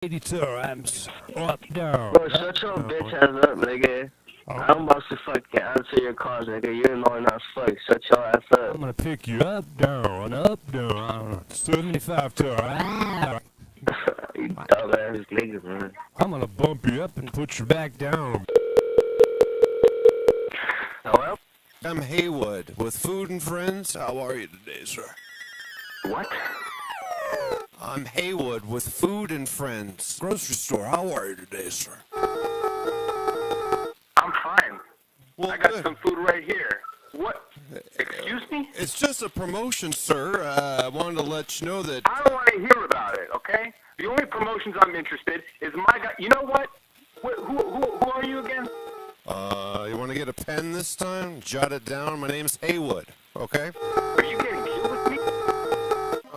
80 times. Up, down. Bro, shut your bitch ass up, nigga. I'm about to fucking answer your calls, nigga. You're annoying as fuck. Shut your ass up. I'm gonna pick you up, down. 75 times. You dumbass nigga, man. I'm gonna bump you up and put you back down. Hello? I'm Haywood with Food and Friends. How are you today, sir? What? I'm Haywood with Food and Friends grocery store. How are you today, sir? I'm fine. Well, I got good. some food right here. What? Excuse me? It's just a promotion, sir. I wanted to let you know that. I don't want to hear about it, okay? The only promotions I'm interested is my guy. You know what? Who are you again? You want to get a pen this time? Jot it down. My name's Haywood. Okay. Are you getting cute with me?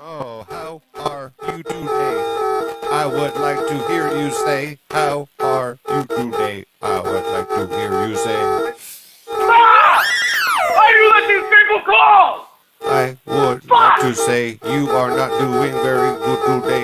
Oh, how are you today? I would like to hear you say, how are you today? I would like to hear you say. Stop! Why do you let these people call? I would like to say you are not doing very good today.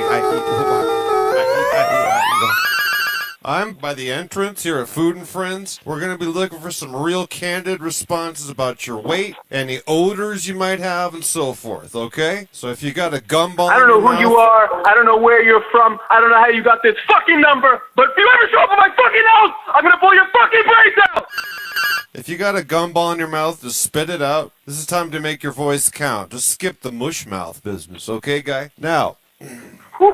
I'm by the entrance here at Food and Friends. We're going to be looking for some real candid responses about your weight, any odors you might have, and so forth, okay? So if you got a gumball I don't know who you are. I don't know where you're from. I don't know how you got this fucking number. But if you ever show up at my fucking house, I'm going to pull your fucking brains out. If you got a gumball in your mouth, just spit it out. This is time to make your voice count. Just skip the mush mouth business, okay, guy? Now. Who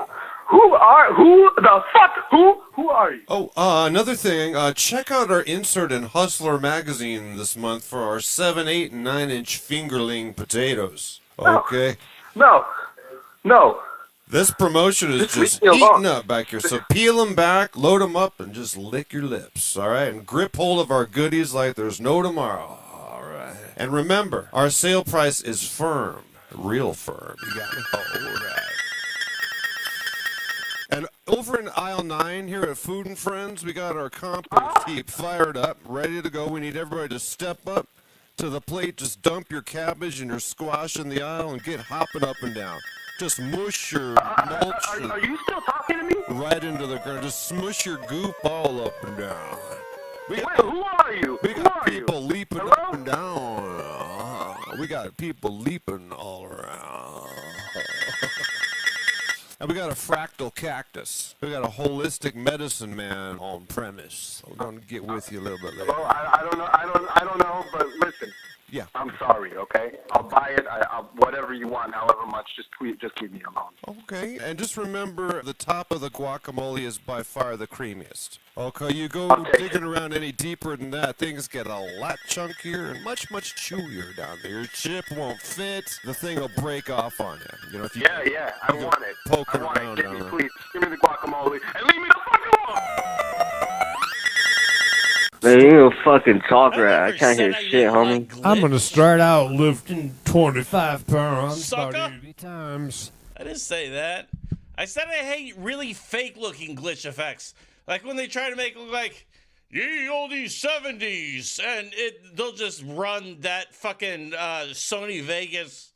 are you? Oh, another thing, check out our insert in Hustler magazine this month for our 7, 8, and 9-inch fingerling potatoes. Okay? No. This promotion is just leave me alone. eating up back here. So peel them back, load them up, and just lick your lips, all right? And grip hold of our goodies like there's no tomorrow, all right? And remember, our sale price is firm, real firm. You got me? All right. And over in aisle 9 here at Food and Friends, we got our compost heap fired up, ready to go. We need everybody to step up to the plate. Just dump your cabbage and your squash in the aisle and get hopping up and down. Just mush your mulch Are you still talking to me? right into the ground. Just smush your goop all up and down. We Wait, got, who are you? we Who got are you? people leaping Hello? up and down. We got people leaping all around. And we got a fractal cactus. We got a holistic medicine man on premise. We're gonna get with you a little bit later. Well, I don't know, but listen. Yeah. I'm sorry, okay? I'll buy it, I'll whatever you want, however much, just leave me alone. Okay. And just remember, the top of the guacamole is by far the creamiest. Okay, you go I'll take digging around any deeper than that, things get a lot chunkier and much, much chewier down there. Your chip won't fit. The thing will break off on you. You know, if you Yeah, I you go want it. poking I want around it. Give down me, there. please. Give me the guacamole and leave me the fuck alone! Man, you a fucking talker. I can't hear shit, homie. I'm gonna start out lifting 25 pounds. Sucker. About 80 times. I didn't say that. I said I hate really fake-looking glitch effects. Like when they try to make it look like, ye olde 70s, and they'll just run that fucking Sony Vegas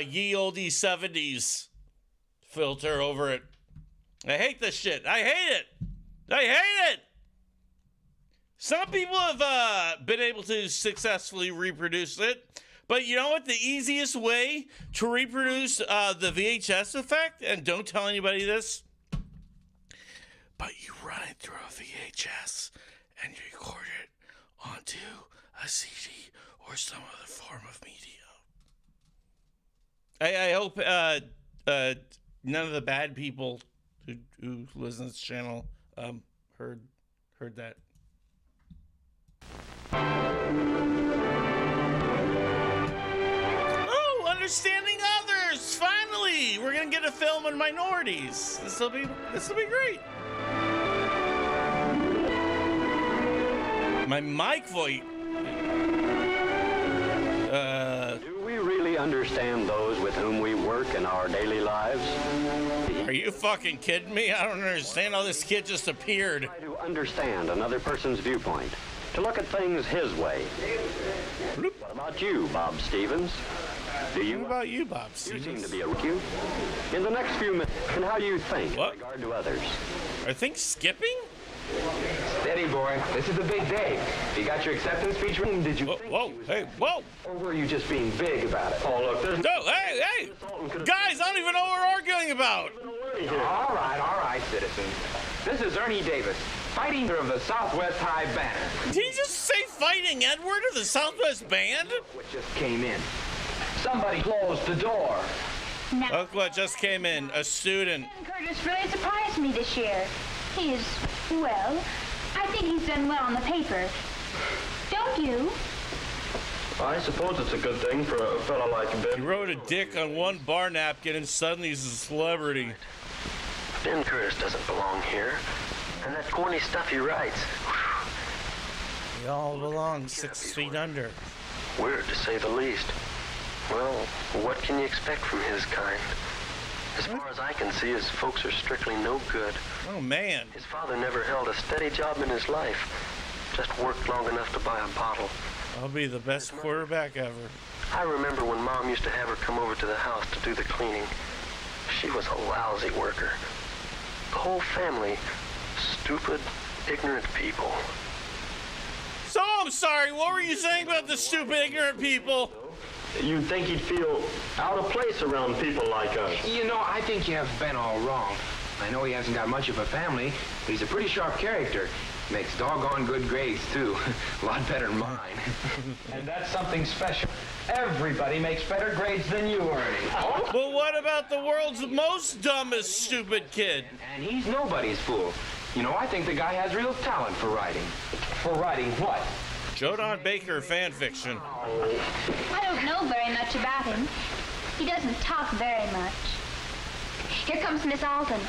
ye olde 70s filter over it. I hate this shit. I hate it. Some people have been able to successfully reproduce it. But you know what? The easiest way to reproduce the VHS effect, and don't tell anybody this, but you run it through a VHS and you record it onto a CD or some other form of media. I hope none of the bad people who listen to this channel heard that. Oh, understanding others! Finally, we're gonna get a film on minorities. This will be great. My mic voice. Do we really understand those with whom we work in our daily lives? Are you fucking kidding me? I don't understand how this kid just appeared. Try to understand another person's viewpoint, to look at things his way. What about you, Bob Stevens? Do you? What about you, Bob You seem Stevens? to be a you. In the next few minutes, and how you think What? in regard to others. Are things skipping? Steady, boy. This is the big day. You got your acceptance speech written? Did you think Whoa, he was hey, whoa. Or were you just being big about it? Oh, look, there's No, hey! Guys, I don't even know what we're arguing about. All right, citizen. This is Ernie Davis, fighting of the Southwest High Banner. Did he just say Fighting Edward of the Southwest Band? What just came in? Somebody closed the door. Look what just came in, a student. Curtis really surprised me this year. He is, well, I think he's done well on the paper. Don't you? I suppose it's a good thing for a fella like He Ben. wrote a dick on one bar napkin and suddenly he's a celebrity. Ben Curtis doesn't belong here. And that corny stuff he writes, We all belong 6 feet under. weird to say the least. Well, what can you expect from his kind? As far as I can see, his folks are strictly no good. Oh man. His father never held a steady job in his life. Just worked long enough to buy a bottle. I'll be the best quarterback ever. I remember when Mom used to have her come over to the house to do the cleaning. She was a lousy worker. The whole family, stupid, ignorant people. So I'm sorry, what were you saying about the stupid ignorant people? You'd think he'd feel out of place around people like us. You know, I think you have Ben all wrong. I know he hasn't got much of a family, but he's a pretty sharp character. Makes doggone good grades, too. A lot better than mine. And that's something special. Everybody makes better grades than you, Ernie. But what about the world's most dumbest stupid kid? And he's nobody's fool. You know, I think the guy has real talent for writing. For writing what? Joe Don Baker fan fiction. I don't know very much about him. He doesn't talk very much. Here comes Miss Alton.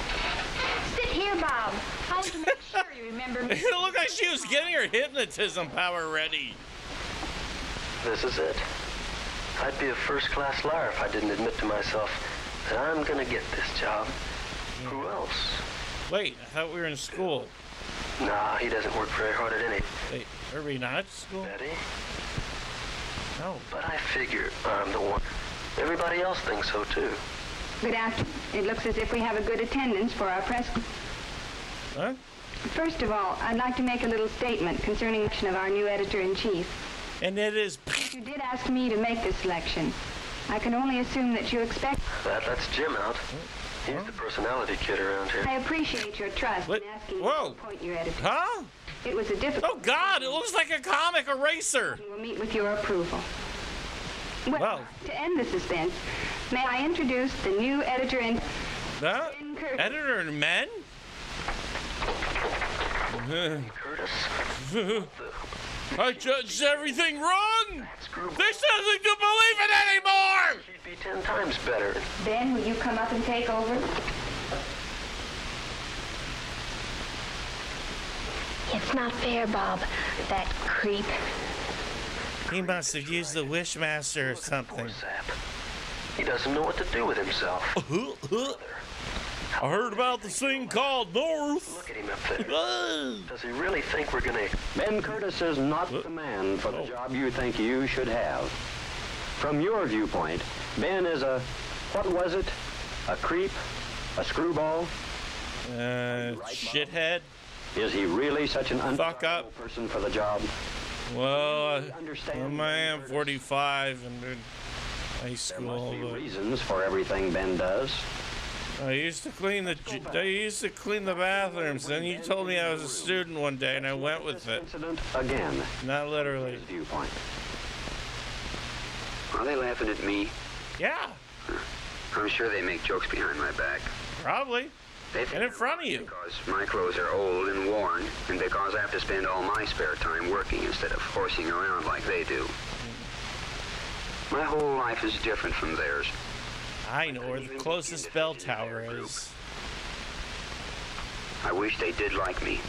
Sit here, Bob. I want to make sure you remember me. It looked like she was getting her hypnotism power ready. This is it. I'd be a first-class liar if I didn't admit to myself that I'm gonna get this job. Who else? Wait, I thought we were in school. Nah, he doesn't work very hard at any. Wait, are we not at school? Betty? No. But I figure I'm the one. Everybody else thinks so, too. Good afternoon. It looks as if we have a good attendance for our press. Huh? First of all, I'd like to make a little statement concerning the selection of our new editor-in-chief. And it is... You did ask me to make this selection. I can only assume that you expect... That lets Jim out. He's the personality kid around here. I appreciate your trust What? in asking me Whoa. to appoint your editor. Huh? It was a difficult... Oh God, it looks like a comic eraser. We will meet with your approval. Well, Wow. to end the suspense, may I introduce the new editor-in... Huh? Ben Curtis. Editor and men? Curtis? I judged everything wrong! Screw. There's nothing to believe in anymore! She'd be 10 times better. Ben, will you come up and take over? It's not fair, Bob. That creep. He must have used the Wishmaster or something. Sap. He doesn't know what to do with himself. I heard about this thing called North. Look at him up there. Does he really think we're gonna... Ben Curtis is not the man for the job you think you should have. From your viewpoint, Ben is a, what was it? A creep? A screwball? Shithead. Is he really such an Fuck up. undesirable person for the job? Well, I am 45 and in high There must school, be but reasons for everything Ben does. I used to clean the bathrooms. Then you told me I was a student one day, and I went with it. Incident again. Not literally. His viewpoint. Are they laughing at me? Yeah, I'm sure they make jokes behind my back. probably. They think And in front of you. because my clothes are old and worn, and because I have to spend all my spare time working instead of horsing around like they do. My whole life is different from theirs. I know where the closest bell tower is. I wish they did like me.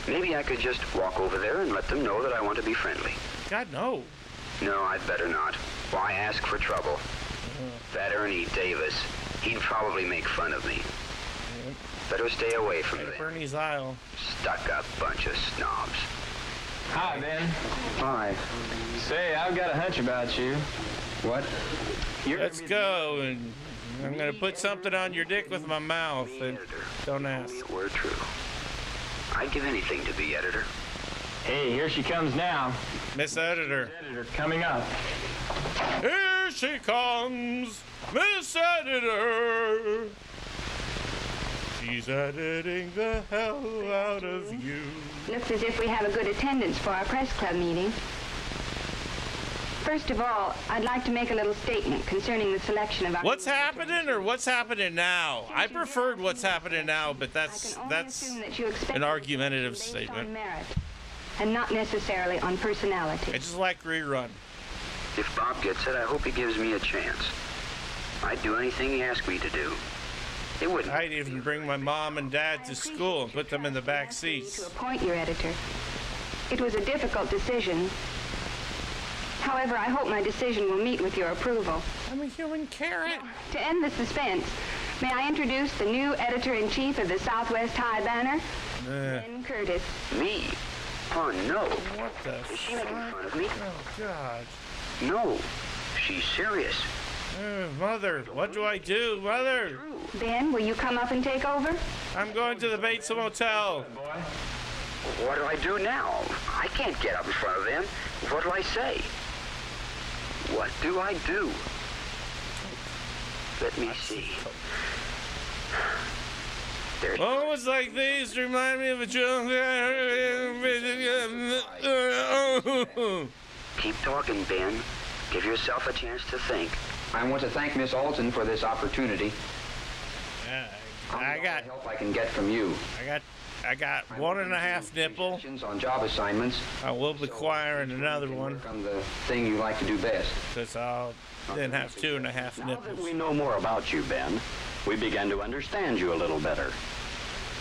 Maybe I could just walk over there and let them know that I want to be friendly. God, no. No, I'd better not. Why ask for trouble? That Ernie Davis, he'd probably make fun of me. Better stay away from Hey, them. Bernie's Isle. Stuck-up bunch of snobs. Hi, Ben. Hi. Say, I've got a hunch about you. What? Let's go and I'm gonna put something on your dick with my mouth, and don't ask. It were true. I'd give anything to be editor. Hey, here she comes now. Miss Editor. Editor coming up. Here she comes, Miss Editor. She's editing the hell out of you. Looks as if we have a good attendance for our press club meeting. First of all, I'd like to make a little statement concerning the selection of our... What's happening or what's happening now? I preferred what's happening now, but that's an argumentative statement. On merit, and not necessarily on personality. I just like rerun. If Bob gets it, I hope he gives me a chance. I'd do anything he asked me to do. It wouldn't. I'd even bring my mom and dad to school and put them in the back seats. To appoint your editor. It was a difficult decision. However, I hope my decision will meet with your approval. I'm a human carrot. To end the suspense, may I introduce the new editor-in-chief of the Southwest High Banner, Ben Curtis. Me? Oh, no. What the Is she making fun of me? Oh, God. No. She's serious. Mother, what do I do? Mother! Ben, will you come up and take over? I'm going to the Bates Motel. What do I do now? I can't get up in front of them. What do I say? What do I do? Let me see. There's Moments like these remind me of a joke. Keep talking, Ben. Give yourself a chance to think. I want to thank Miss Alton for this opportunity. I got help I can get from you. I got 1.5 nipple. On job assignments. I will be acquiring another one. On the thing you like to do best. Because I'll then have 2.5 nipples. Now that we know more about you, Ben, we began to understand you a little better.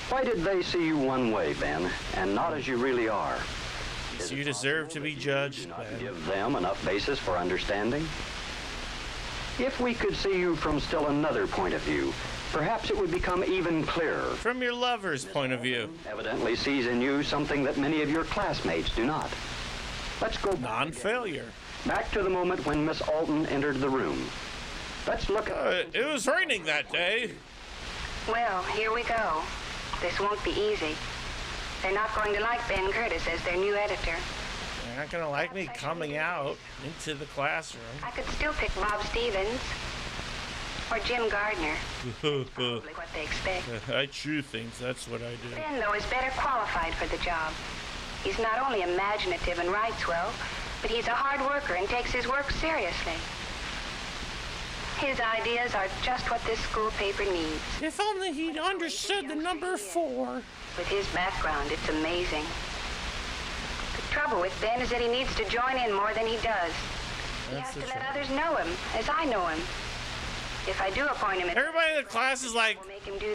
Why did they see you one way, Ben, and not as you really are? So you deserve to be judged, Ben. Give them enough basis for understanding? If we could see you from still another point of view, perhaps it would become even clearer. From your lover's point of view. Evidently sees in you something that many of your classmates do not. Let's go non-failure. Back to the moment when Miss Alton entered the room. Let's look at... it was raining that day. Well, here we go. This won't be easy. They're not going to like Ben Curtis as their new editor. They're not going to like me coming out into the classroom. I could still pick Bob Stevens or Jim Gardner. Probably what they expect. I chew things, that's what I do. Ben, though, is better qualified for the job. He's not only imaginative and writes well, but he's a hard worker and takes his work seriously. His ideas are just what this school paper needs. If only he'd understood the number 4. With his background, it's amazing. The trouble with Ben is that he needs to join in more than he does. He has to let others know him, as I know him. If I do appoint him... Everybody in the class is like,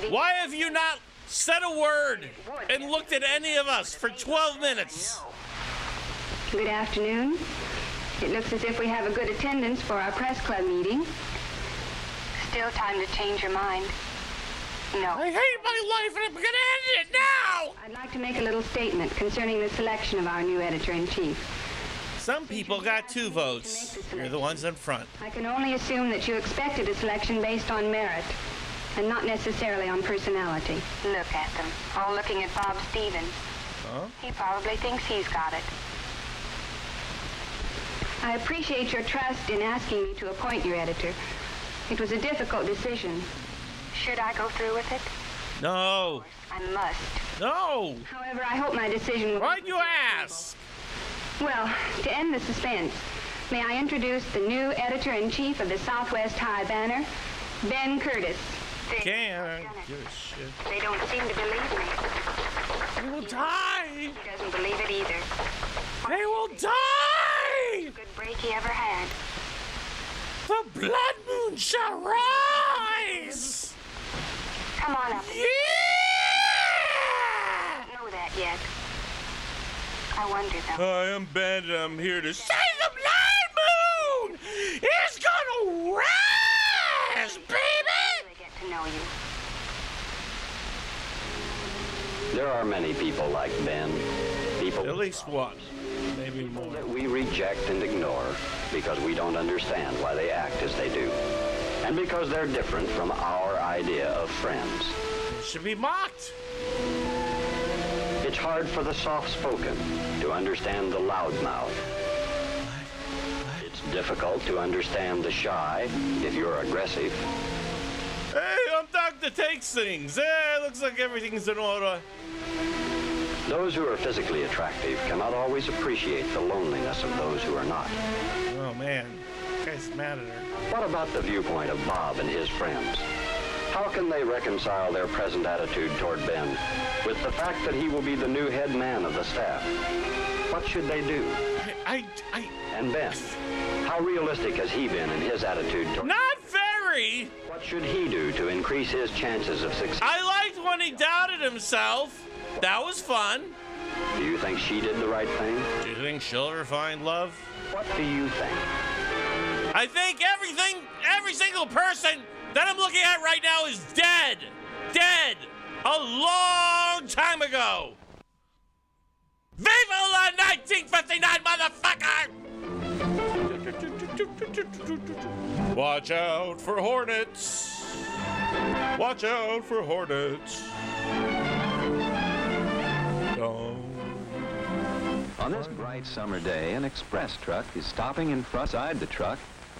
why have you not said a word and looked at any of us for 12 minutes? Good afternoon. It looks as if we have a good attendance for our press club meeting. Still time to change your mind. No. I hate my life and I'm gonna end it now! I'd like to make a little statement concerning the selection of our new editor-in-chief. Some people got 2 votes. You're the ones in front. I can only assume that you expected a selection based on merit and not necessarily on personality. Look at them, all looking at Bob Stevens. Huh? He probably thinks he's got it. I appreciate your trust in asking me to appoint your editor. It was a difficult decision. Should I go through with it? No. I must. No. However, I hope my decision will... Why'd you ask? Well, to end the suspense, may I introduce the new editor-in-chief of the Southwest High Banner, Ben Curtis. Can't give a shit. They don't seem to believe me. They will die. He doesn't believe it either. They will die. Good break he ever had. The blood moon shall rise. Come on up. Yeah! I don't know that yet. I wonder, though. I am Ben, and I'm here to say the blood moon is gonna rise, baby! They get to know you. There are many people like Ben. People at least one, maybe more, that we reject and ignore because we don't understand why they act as they do. and because they're different from our idea of friends. They should be mocked. It's hard for the soft-spoken to understand the loudmouth. It's difficult to understand the shy if you're aggressive. Hey, I'm Doc that takes things. Hey, looks like everything's in order. Those who are physically attractive cannot always appreciate the loneliness of those who are not. Oh, man. This guy's mad at her. What about the viewpoint of Bob and his friends? How can they reconcile their present attitude toward Ben with the fact that he will be the new head man of the staff? What should they do? And Ben, how realistic has he been in his attitude toward... Not very! What should he do to increase his chances of success? I liked when he doubted himself. That was fun. Do you think she did the right thing? Do you think she'll ever find love? What do you think? I think every single person that I'm looking at right now is dead. Dead. A long time ago. Viva la 1959, motherfucker! Watch out for hornets. Watch out for hornets. On this bright summer day, an express truck is stopping in front side the truck.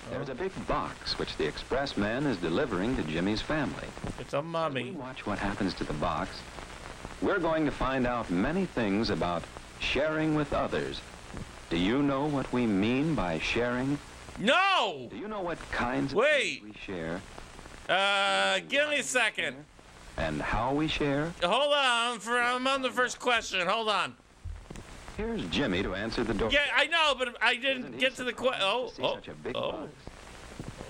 There's a big box which the expressman is delivering to Jimmy's family. It's a mummy. As we watch what happens to the box, we're going to find out many things about sharing with others. Do you know what we mean by sharing? No! Do you know what kinds of things we share? Give me a second. And how we share? Hold on, I'm on the first question. Hold on. Here's Jimmy to answer the door. Yeah, I know, but I didn't get to the question.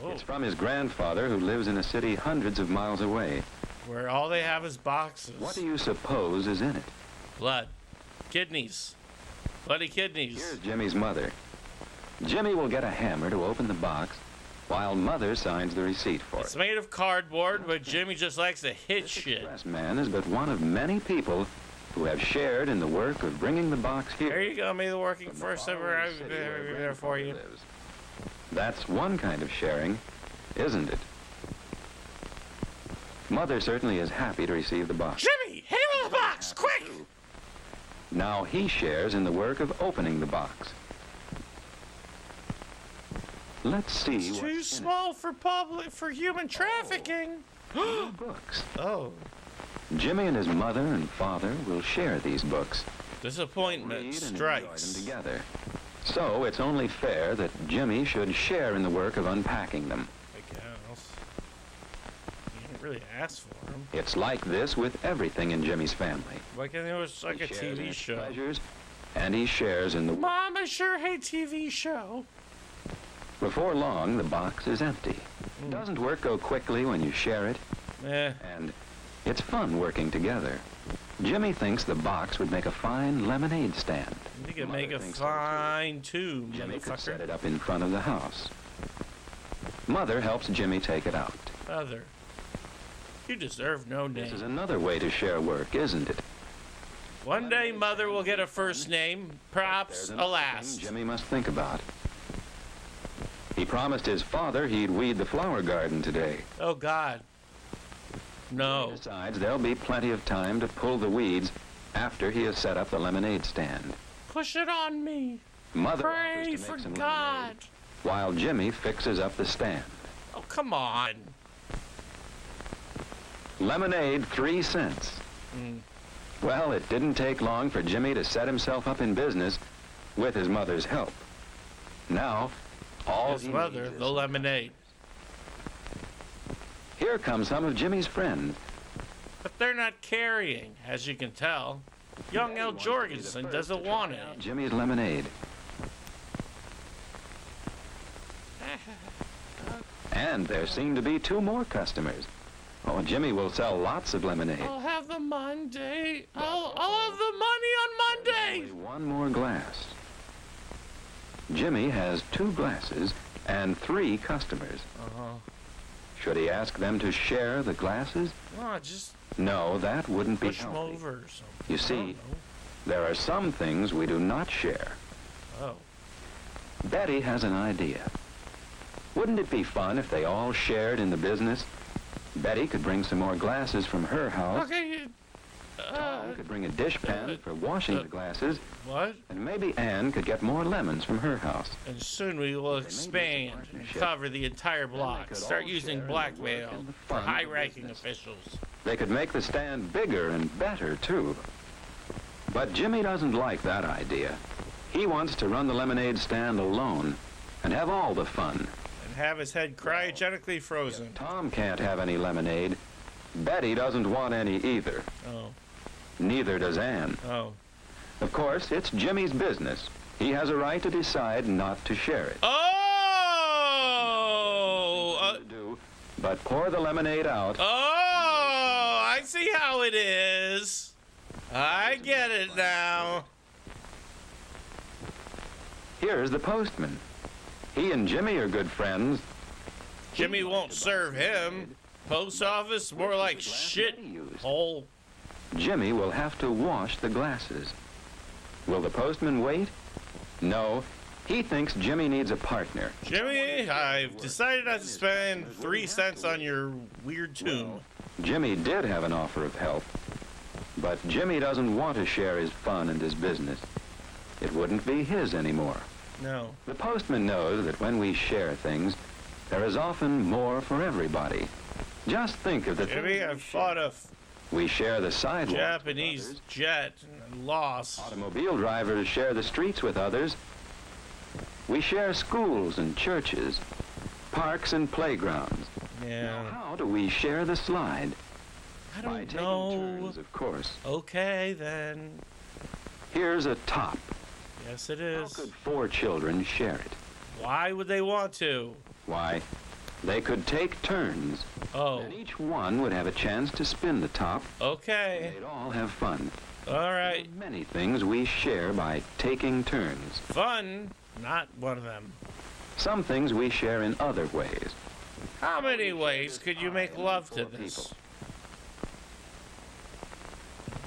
It's from his grandfather, who lives in a city hundreds of miles away. Where all they have is boxes. What do you suppose is in it? Blood. Kidneys. Bloody kidneys. Here's Jimmy's mother. Jimmy will get a hammer to open the box, while Mother signs the receipt for it. It's made of cardboard, but Jimmy just likes to hit shit. This man is but one of many people who have shared in the work of bringing the box here. There you go, me the working first ever there for you. That's one kind of sharing, isn't it? Mother certainly is happy to receive the box. Jimmy, hit him with the box, quick! Now he shares in the work of opening the box. Let's see. It's too small for human trafficking. Books. Oh. Jimmy and his mother and father will share these books. Disappointment strikes. Them together. So it's only fair that Jimmy should share in the work of unpacking them. I guess. You didn't really ask for them. It's like this with everything in Jimmy's family. Why can't it was like a TV show? Pleasures, and he shares in the... Mom, I sure hate TV show. Before long, the box is empty. Doesn't work go quickly when you share it? And it's fun working together. Jimmy thinks the box would make a fine lemonade stand. You could make a fine tube, Jimmy could set it up in front of the house. Mother helps Jimmy take it out. Mother, you deserve no name. This is another way to share work, isn't it? One day Mother will get a first name, perhaps a last. Jimmy must think about. He promised his father he'd weed the flower garden today. Oh, God. No. Besides, there'll be plenty of time to pull the weeds after he has set up the lemonade stand. Push it on me. Mother Pray offers to for make some God. lemonade, while Jimmy fixes up the stand. Oh, come on. Lemonade, 3 cents. Well, it didn't take long for Jimmy to set himself up in business with his mother's help. Now, all his mother, the lemonade. Here come some of Jimmy's friends. But they're not carrying, as you can tell. Young Al Jorgensen doesn't want it. Jimmy's lemonade. And there seem to be 2 more customers. Oh, Jimmy will sell lots of lemonade. I'll have the Monday. I'll have the money on Monday. Only 1 more glass. Jimmy has 2 glasses and 3 customers. Should he ask them to share the glasses? Just no, that wouldn't be push them healthy. over or something. You see, there are some things we do not share. Oh. Betty has an idea. Wouldn't it be fun if they all shared in the business? Betty could bring some more glasses from her house. Okay. Tom could bring a dishpan for washing the glasses. What? And maybe Ann could get more lemons from her house. And soon we will expand and cover the entire block. Start using blackmail for high-ranking officials. They could make the stand bigger and better, too. But Jimmy doesn't like that idea. He wants to run the lemonade stand alone and have all the fun. And have his head cryogenically frozen. Tom can't have any lemonade. Betty doesn't want any either. Oh. Neither does Ann. Oh. Of course, it's Jimmy's business. He has a right to decide not to share it. Oh! But pour the lemonade out. Oh! I see how it is. I get it now. Here's the postman. He and Jimmy are good friends. Jimmy won't serve him. Post office, more like shit hole. Jimmy will have to wash the glasses. Will the postman wait? No. He thinks Jimmy needs a partner. Jimmy, I've decided not to spend 3 cents on your weird tune. Jimmy did have an offer of help. But Jimmy doesn't want to share his fun and his business. It wouldn't be his anymore. No. The postman knows that when we share things, there is often more for everybody. Just think of the Jimmy, I've fought a we share the sidewalk. Japanese jet and lost. Automobile drivers share the streets with others. We share schools and churches, parks and playgrounds. Yeah. Now, how do we share the slide? I don't By taking know. turns, of course. Okay, then. Here's a top. Yes, it is. How could 4 children share it? Why would they want to? Why, they could take turns. Oh. And each one would have a chance to spin the top. Okay. They'd all have fun. All right. There are many things we share by taking turns. Fun, not one of them. Some things we share in other ways. How many ways could you make love to this?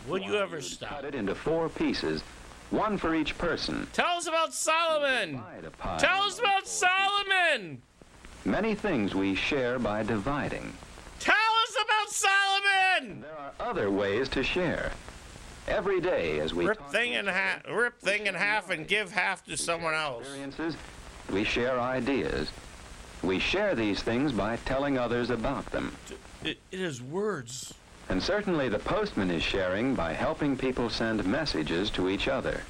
Would you ever stop? Cut it into 4 pieces, one for each person. Tell us about Solomon! Tell us about Solomon! Many things we share by dividing. Tell us about Solomon! There are other ways to share. Every day as we rip thing in half and give half to someone else. Experiences, we share ideas. We share these things by telling others about them. It is words. And certainly the postman is sharing by helping people send messages to each other.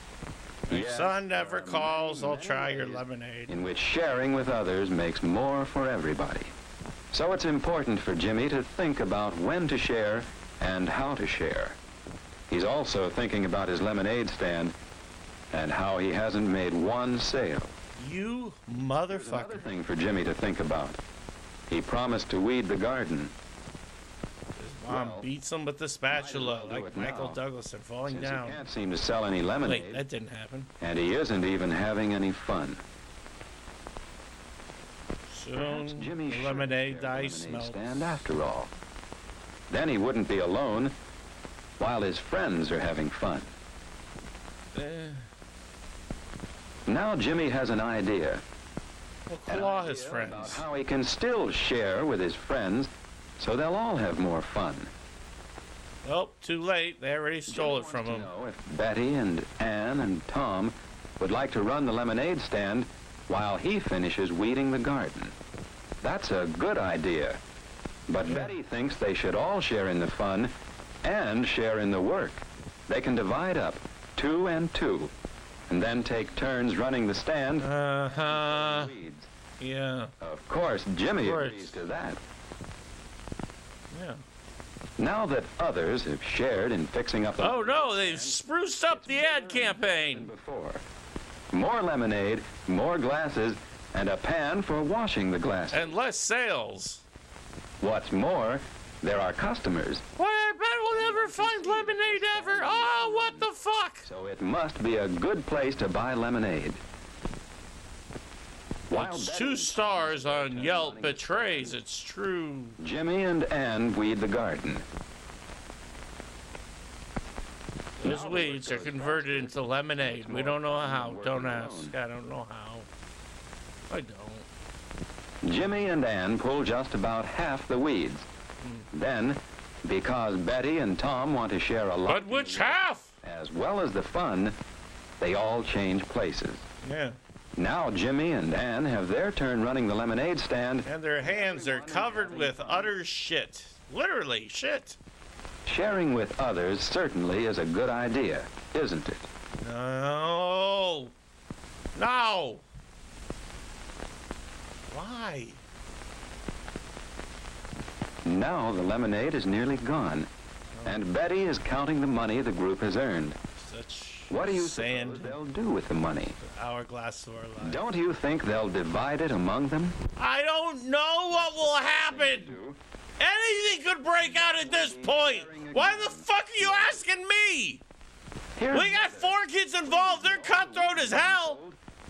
Your son never calls, I'll try your lemonade. In which sharing with others makes more for everybody. So it's important for Jimmy to think about when to share and how to share. He's also thinking about his lemonade stand and how he hasn't made one sale. You motherfucker. Another thing for Jimmy to think about. He promised to weed the garden. His mom beats him with the spatula like Michael Douglas and falling down. He can't seem to sell any lemonade. Wait, that didn't happen. And he isn't even having any fun. Soon, the lemonade dice melt. Stand after all. Then he wouldn't be alone while his friends are having fun. Now Jimmy has an idea. We'll claw his friends. About how he can still share with his friends so they'll all have more fun. Oh, too late. They already stole it from him. Know if Betty and Ann and Tom would like to run the lemonade stand while he finishes weeding the garden. That's a good idea. But Betty thinks they should all share in the fun and share in the work. They can divide up 2 and 2 and then take turns running the stand. Uh-huh. Yeah. Of course, Jimmy agrees to that. Yeah. Now that others have shared in fixing up the Oh no, they've spruced up the ad campaign. Before. More lemonade, more glasses, and a pan for washing the glasses. And less sales. What's more, there are customers. Why, I bet we'll never find lemonade ever. Oh, what the fuck? So it must be a good place to buy lemonade. It's 2 stars on Yelp betrays it's true. Jimmy and Ann weed the garden. Those weeds are converted into lemonade. We don't know how. Don't ask. I don't know how. I don't. Jimmy and Ann pull just about half the weeds. Then, because Betty and Tom want to share a lot, but which half? As well as the fun, they all change places. Yeah. Now Jimmy and Ann have their turn running the lemonade stand. And their hands are covered with utter shit. Literally, shit. Sharing with others certainly is a good idea, isn't it? No. No. Why? Now the lemonade is nearly gone, and Betty is counting the money the group has earned. What do you suppose they'll do with the money? Hourglass of our life. Don't you think they'll divide it among them? I don't know what will happen. Anything could break out at this point. Why the fuck are you asking me? We got 4 kids involved. They're cutthroat as hell.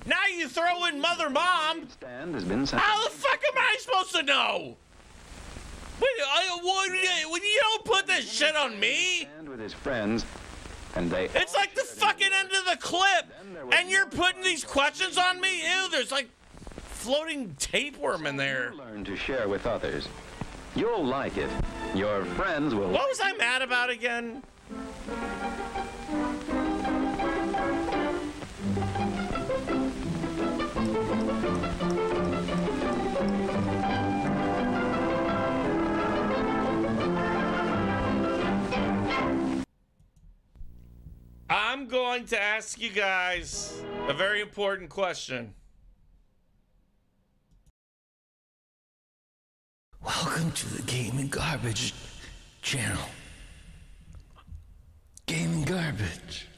Now you throw in mother, mom. How the fuck am I supposed to know? When you don't put this shit on me. With his friends, and they. It's like the fucking end of the clip, and you're putting these questions on me. Ew, there's like floating tapeworm in there. Learn to share with others. You'll like it. Your friends will. What was I mad about again? I'm going to ask you guys a very important question. Welcome to the Gaming Garbage channel. Gaming Garbage.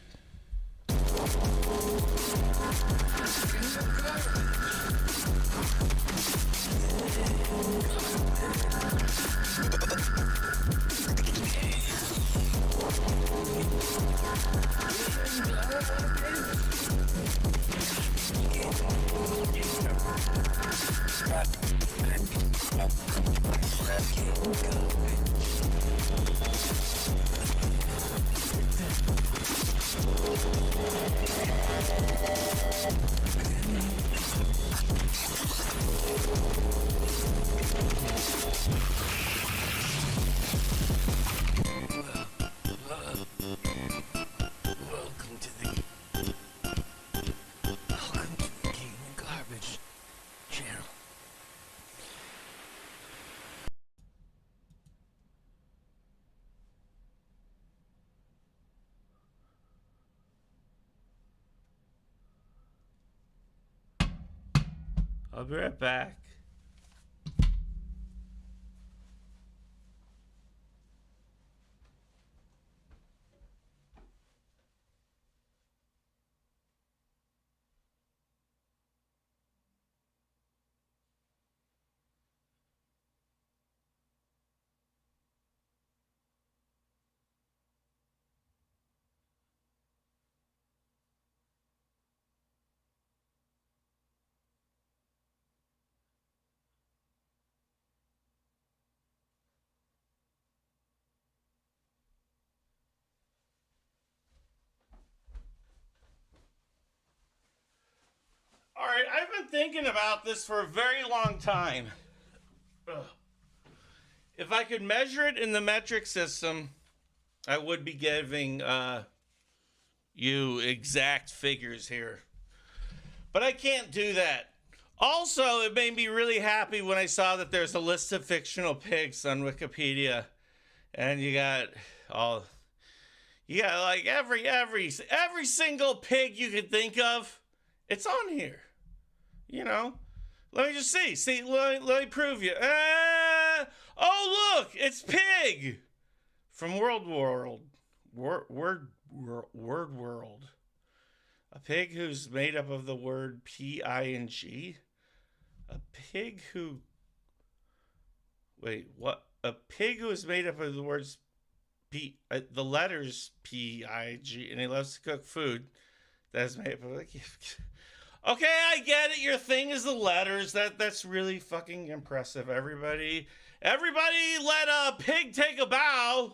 I'll be right back. All right, I've been thinking about this for a very long time. Ugh. If I could measure it in the metric system, I would be giving you exact figures here. But I can't do that. Also, it made me really happy when I saw that there's a list of fictional pigs on Wikipedia. And you got like every single pig you could think of. It's on here. You know, let me just see. Let me prove you. Oh, look, it's Pig from Word World. A pig who's made up of the word P-I-N-G. A pig who. Wait, what? A pig who is made up of the words the letters P-I-G, and he loves to cook food that's made up of like. Okay, I get it. Your thing is the letters. That's really fucking impressive. Everybody let a pig take a bow.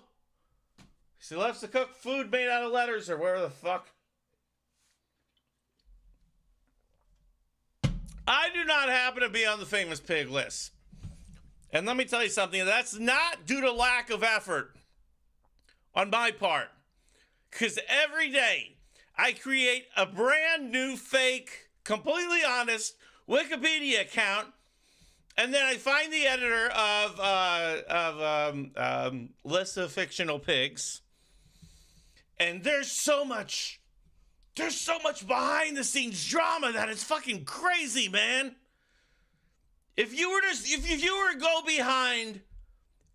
He loves to cook food made out of letters or whatever the fuck. I do not happen to be on the famous pig list. And let me tell you something, that's not due to lack of effort on my part. Because every day I create a brand new fake, completely honest Wikipedia account, and then I find the editor of List of Fictional Pigs, and there's so much behind the scenes drama that it's fucking crazy, man. If you were to go behind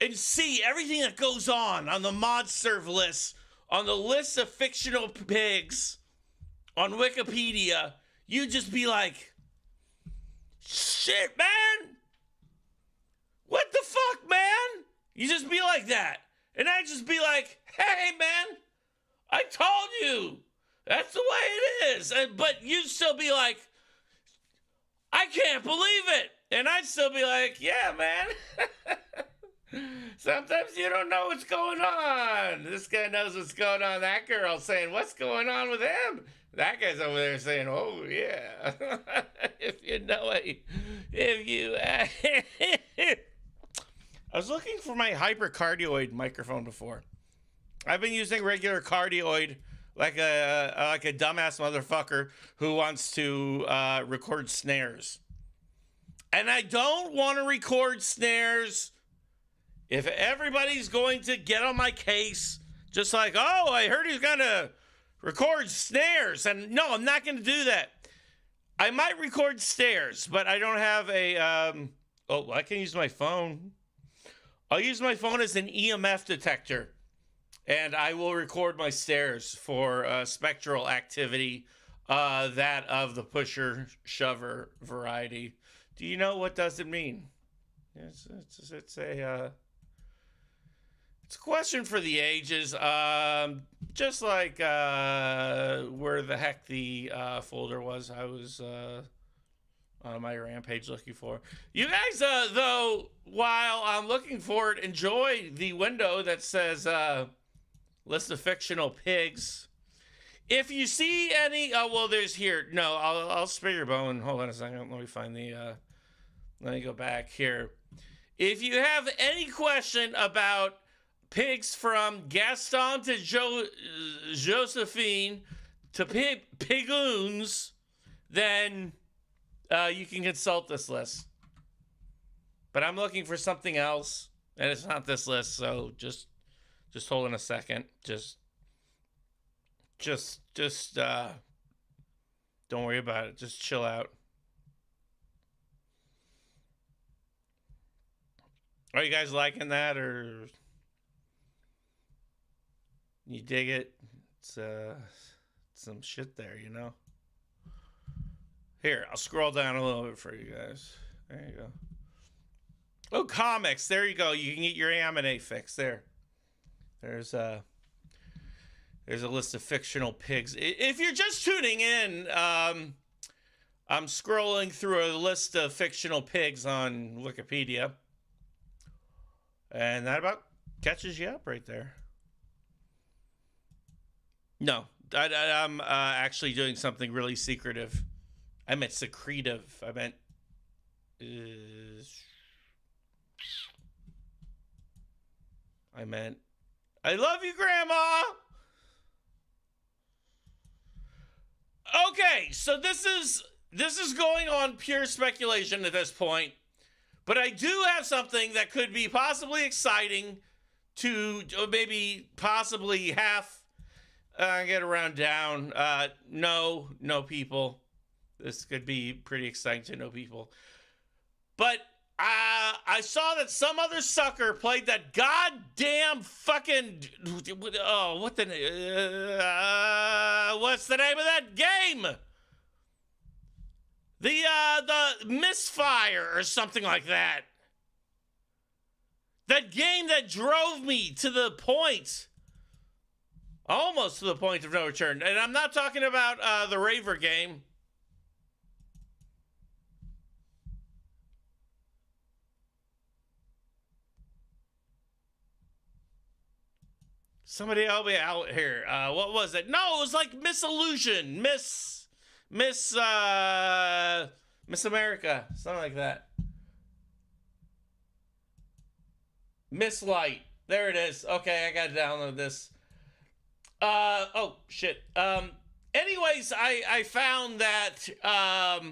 and see everything that goes on the mod serve list, on the list of fictional pigs on Wikipedia, you'd just be like, shit, man. What the fuck, man? You just be like that. And I'd just be like, hey, man, I told you. That's the way it is. But you'd still be like, I can't believe it. And I'd still be like, yeah, man. Sometimes you don't know what's going on. This guy knows what's going on. That girl saying, what's going on with him? That guy's over there saying, oh, yeah. If you know it. If you... I was looking for my hypercardioid microphone before. I've been using regular cardioid like a dumbass motherfucker who wants to record snares. And I don't want to record snares if everybody's going to get on my case, just like, oh, I heard he's going to record snares. And no, I'm not going to do that. I might record snares, but I don't have a, I can use my phone. I'll use my phone as an EMF detector, and I will record my snares for spectral activity, that of the pusher-shover variety. Do you know what does it mean? It's a question for the ages. Just like where the heck the folder was I was on my rampage looking for. You guys, though, while I'm looking for it, enjoy the window that says list of fictional pigs. If you see any, there's here. No, I'll spare your bone. Hold on a second. Let me find the. Let me go back here. If you have any question about pigs from Gaston to Josephine to Pigoons, then you can consult this list. But I'm looking for something else, and it's not this list. So just hold on a second. Just don't worry about it. Just chill out. Are you guys liking that, or you dig it? It's some shit there, you know. Here, I'll scroll down a little bit for you guys. There you go. Oh, comics. There you go. You can get your anime fix there. There's a list of fictional pigs. If you're just tuning in, I'm scrolling through a list of fictional pigs on Wikipedia. And that about catches you up right there. No, I'm actually doing something really secretive. I meant secretive. I meant... I love you, Grandma! Okay, so this is going on pure speculation at this point. But I do have something that could be possibly exciting to maybe possibly half get around down. No, people. This could be pretty exciting to know people. But I saw that some other sucker played that goddamn fucking... Oh, what's the name of that game? The Misfire or something like that. That game that drove me to the point, almost to the point of no return. And I'm not talking about the Raver game. Somebody help me out here. What was it? No, it was like Miss Illusion. Miss America, something like that. Miss Light. There it is. Okay, I gotta download this. Oh shit. Anyways, I found that oh,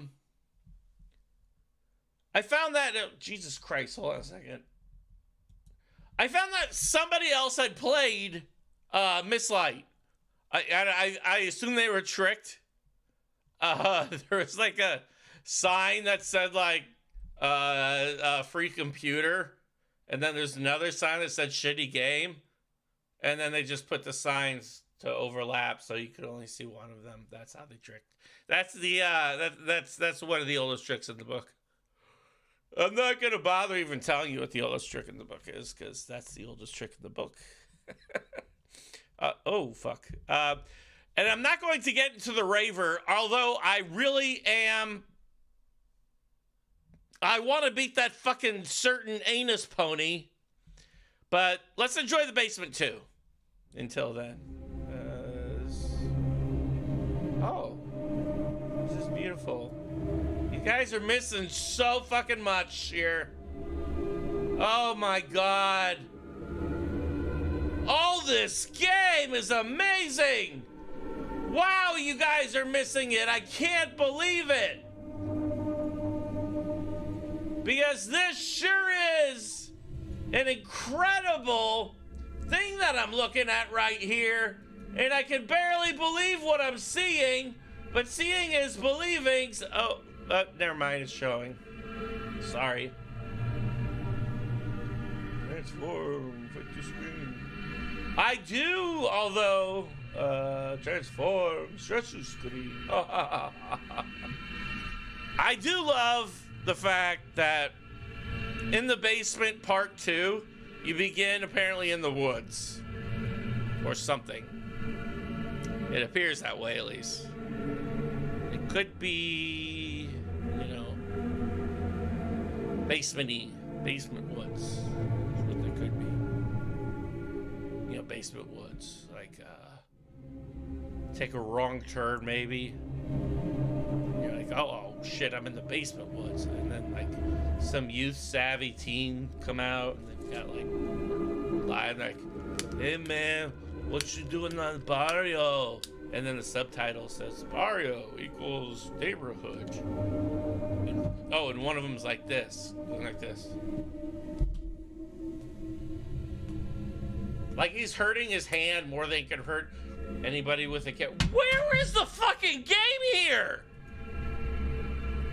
Jesus Christ, hold on a second. I found that somebody else had played Miss Light. I assume they were tricked. There was like a sign that said like free computer, and then there's another sign that said shitty game, and then they just put the signs to overlap so you could only see one of them. That's how they tricked. That's the that's one of the oldest tricks in the book. I'm not gonna bother even telling you what the oldest trick in the book is, because that's the oldest trick in the book. Oh fuck. And I'm not going to get into the raver, although I really am. I want to beat that fucking certain anus pony. But let's enjoy the basement too. Until then. Oh. This is beautiful. You guys are missing so fucking much here. Oh my god. All this game is amazing. Wow, you guys are missing it. I can't believe it. Because this sure is an incredible thing that I'm looking at right here. And I can barely believe what I'm seeing. But seeing is believing. Oh, never mind, it's showing. Sorry. Transform, fake the screen. I do, although... transform, stretch the screen. I do love the fact that in the basement part 2, you begin apparently in the woods. Or something. It appears that way, at least. It could be, you know, basement-y. Basement woods. That's what they could be. You know, basement woods. Like, take a wrong turn, maybe. You're like, oh shit, I'm in the basement woods. And then, like, some youth-savvy teen come out, and they've got, like, line like, hey, man, what you doing on barrio? And then the subtitle says, barrio equals neighborhood. And, oh, and one of them's like this. Going like this. Like he's hurting his hand more than he could hurt anybody with a cat. Where is the fucking game here?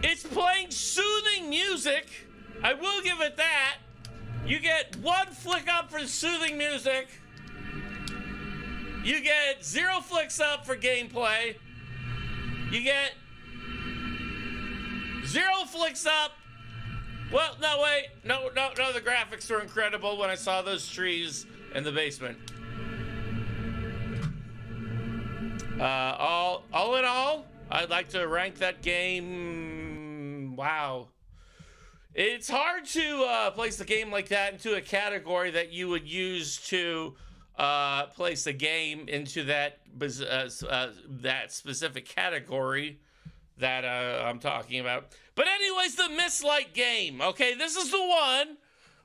It's playing soothing music. I will give it that. You get 1 flick up for soothing music. You get 0 flicks up for gameplay. You get 0 flicks up. Well, no, wait. No, the graphics were incredible when I saw those trees in the basement. All in all, I'd like to rank that game. Wow. It's hard to place a game like that into a category that you would use to place a game into that specific category that I'm talking about. But anyways, the Miss Light game. Okay, this is the one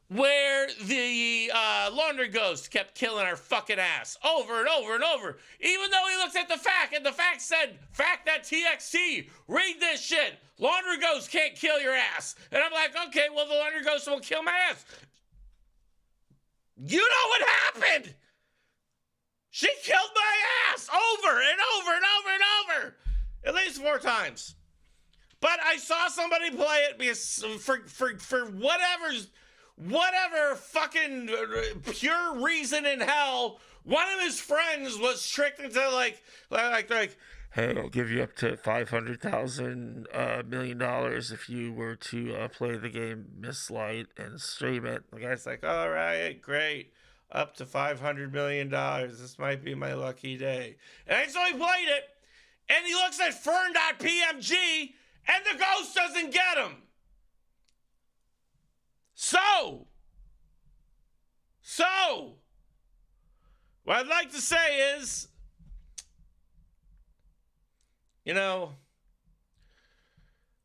where the laundry ghost kept killing our fucking ass over and over and over. Even though he looked at the fact, and the fact said, fact.txt, read this shit. Laundry ghost can't kill your ass. And I'm like, okay, well, the laundry ghost won't kill my ass. You know what happened? She killed my ass over and over and over and over. At least 4 times. But I saw somebody play it because for whatever fucking pure reason in hell, one of his friends was tricked into like, hey, I'll give you up to $500,000 million if you were to play the game Miss Light and stream it. The guy's like, all right, great. Up to $500 million. This might be my lucky day. And so he played it, and he looks at fern.pmg, and the ghost doesn't get him. So, what I'd like to say is, you know,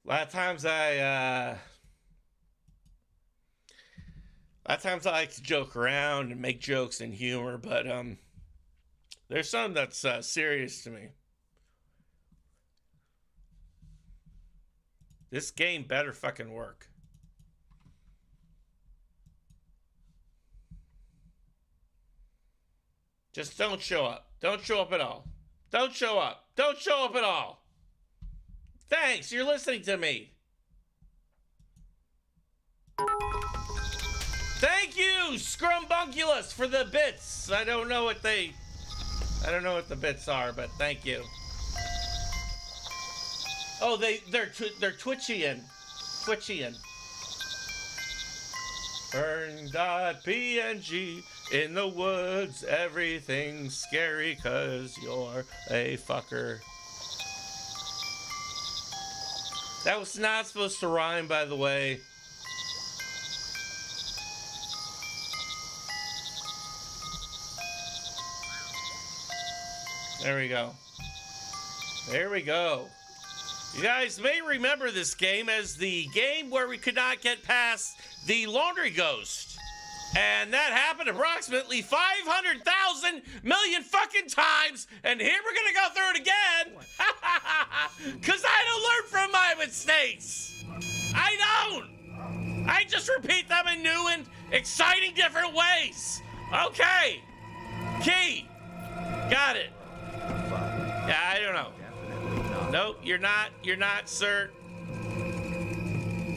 A lot of times I like to joke around and make jokes and humor, but there's something that's serious to me. This game better fucking work. Just don't show up. Don't show up at all. Don't show up. Don't show up at all. Thanks, you're listening to me. Thank you, Scrumbunculus, for the bits. I don't know what the bits are, but thank you. Oh, they're Twitchian. Burn.png. In the woods, everything's scary 'cause you're a fucker. That was not supposed to rhyme, by the way. There we go. There we go. You guys may remember this game as the game where we could not get past the laundry ghost. And that happened approximately 500,000 million fucking times. And here we're gonna go through it again. Cause I don't learn from my mistakes. I don't. I just repeat them in new and exciting different ways. Okay. Key. Got it. Yeah, I don't know. Nope, you're not, sir.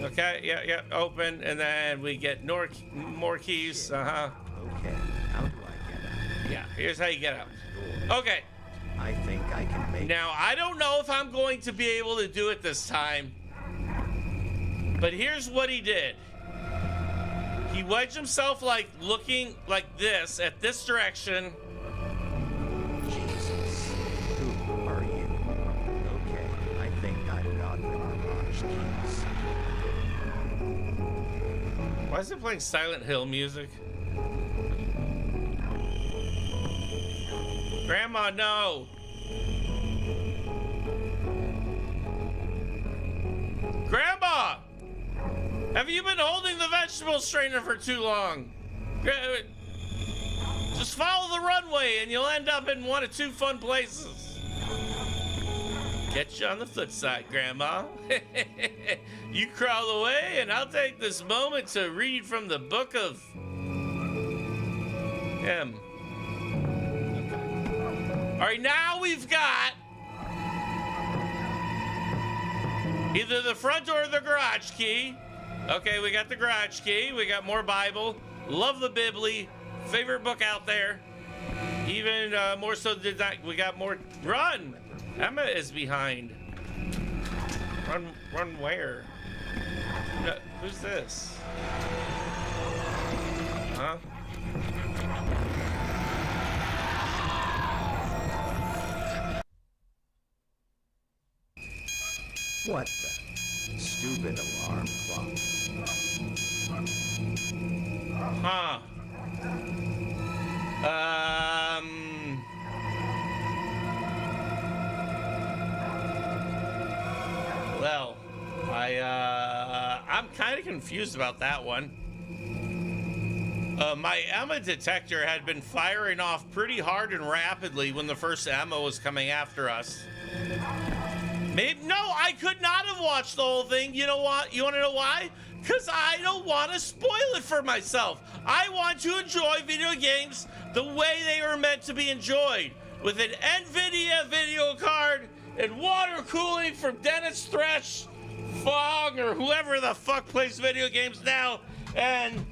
Okay, yeah, open, and then we get more keys, Okay, how do I get out? Yeah, here's how you get out. Okay. I think I can make Now, I don't know if I'm going to be able to do it this time, but here's what he did. He wedged himself, like, looking like this, at this direction. Jesus, who are you? Okay, I think I've got the garage keys. Why is it playing Silent Hill music? Grandma, no! Grandma! Have you been holding the vegetable strainer for too long? Just follow the runway and you'll end up in one of two fun places. Get you on the flip side, Grandma. You crawl away and I'll take this moment to read from the book of M. Okay. All right, now we've got either the front door or the garage key. Okay, we got the garage key. We got more Bible. Love the Bibli. Favorite book out there. Even more so did that. We got more. Run! Emma is behind. Run where? Who's this? Huh? What the stupid alarm clock? Huh. Well, I'm kind of confused about that one. My Emma detector had been firing off pretty hard and rapidly when the first Emma was coming after us. No, I could not have watched the whole thing. You know what? You want to know why? Because I don't want to spoil it for myself. I want to enjoy video games the way they were meant to be enjoyed. With an NVIDIA video card and water cooling from Dennis Thresh, Fong, or whoever the fuck plays video games now, and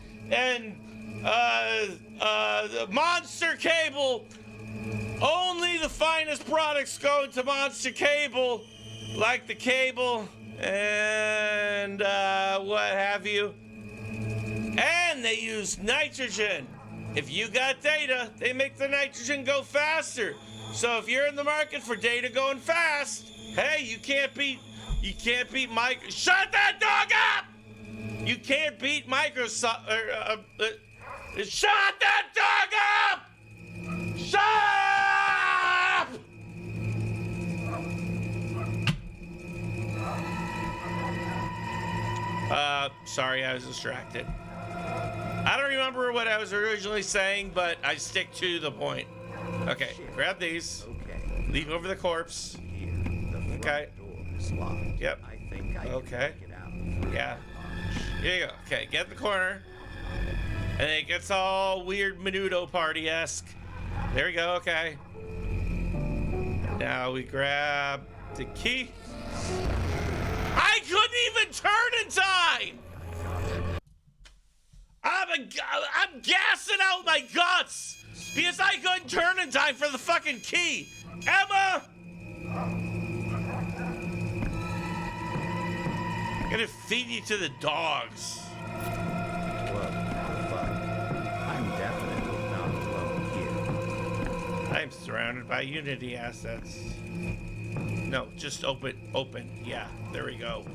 the Monster Cable. Only the finest products go to Monster Cable, like the cable and what have you. And they use nitrogen. If you got data, they make the nitrogen go faster. So if you're in the market for data going fast, hey, you can't beat Shut that dog up! You can't beat Microsoft. Shut that dog up! Shut up! Sorry, I was distracted. I don't remember what I was originally saying, but I stick to the point. Okay, grab these. Okay. Leap over the corpse. Here, the front Okay. door is locked. Yep. I think I Okay. can make it out through Yeah. the garage. Here you go. Okay, get in the corner. And it gets all weird Menudo party-esque. There we go, okay. Now we grab the key. I couldn't even turn in time! I'm gassing out my guts because I couldn't turn in time for the fucking key. Emma! I'm gonna feed you to the dogs. Whoa, the fuck? I'm definitely not alone here. I'm surrounded by Unity assets. No, just open. Yeah, there we go.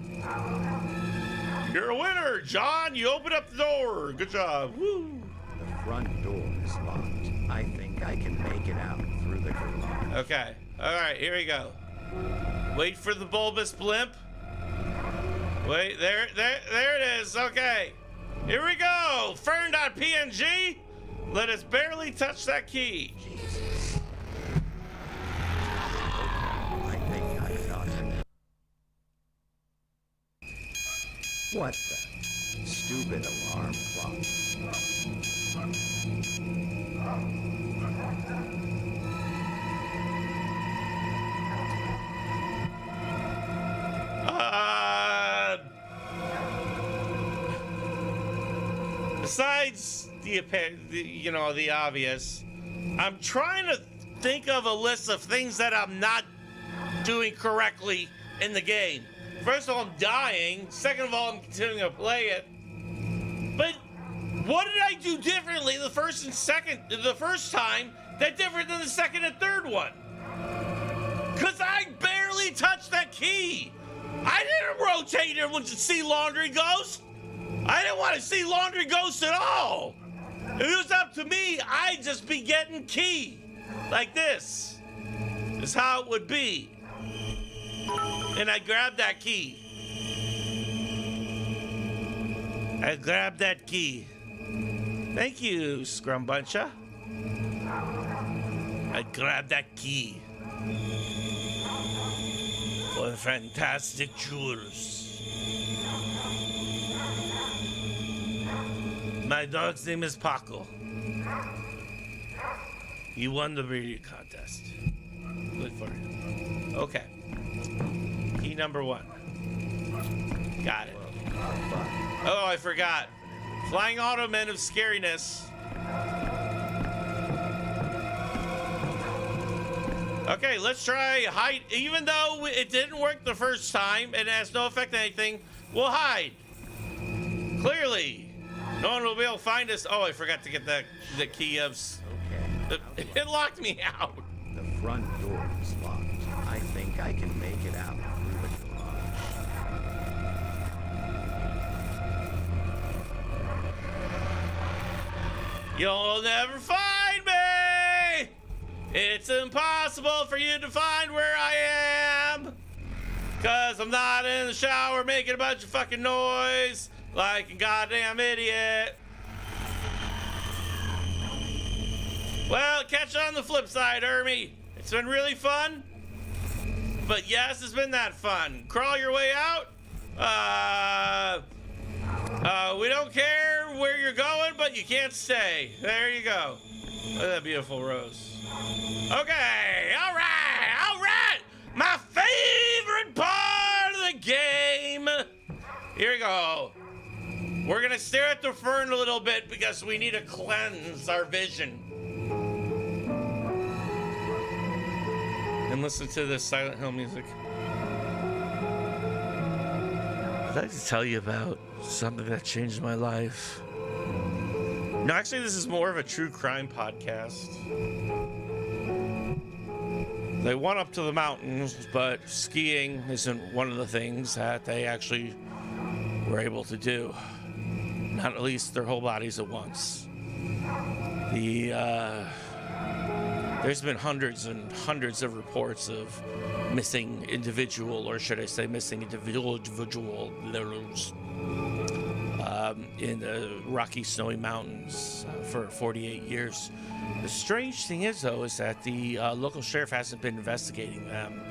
You're a winner, John. You opened up the door. Good job. Woo. The front door is locked. I think I can make it out through the garage. Okay. All right, here we go. Wait for the bulbous blimp. Wait, there it is. Okay. Here we go. Fern.png. Let us barely touch that key. Jesus. I think I got it. What the stupid alarm clock? Besides the obvious, I'm trying to think of a list of things that I'm not doing correctly in the game. First of all, I'm dying. Second of all, I'm continuing to play it. But what did I do differently the first time that different than the second and third one? Because I barely touched that key. I didn't rotate it to see Laundry Ghost. I didn't want to see Laundry Ghost at all. If it was up to me, I'd just be getting key. Like this. Is how it would be. And I grabbed that key. I grabbed that key. Thank you, Scrumbuncha. I grabbed that key. For the fantastic jewels. My dog's name is Paco. He won the breeding contest. Look for it. Okay. Key number 1. Got it. Oh, I forgot. Flying Ottoman of Scariness. Okay, let's try hide. Even though it didn't work the first time and it has no effect on anything, we'll hide. Clearly. No one will be able to find us. Oh, I forgot to get the key of... Okay. It locked me out. The front door is locked. I think I can make it out through the garage. You'll never find me! It's impossible for you to find where I am! Cause I'm not in the shower making a bunch of fucking noise like a goddamn idiot. Well, catch you on the flip side, Hermie. It's been really fun. But yes, it's been that fun. Crawl your way out. We don't care where you're going, but you can't stay. There you go. Look at that beautiful rose. Okay, all right. My favorite part of the game. Here we go. We're gonna stare at the fern a little bit because we need to cleanse our vision. And listen to this Silent Hill music. I'd like to tell you about something that changed my life. No, actually, this is more of a true crime podcast. They went up to the mountains, but skiing isn't one of the things that they actually were able to do. Not at least their whole bodies at once. There's been hundreds and hundreds of reports of missing individual, or should I say missing individuals. in the Rocky Snowy Mountains for 48 years. The strange thing is, though, is that the local sheriff hasn't been investigating them.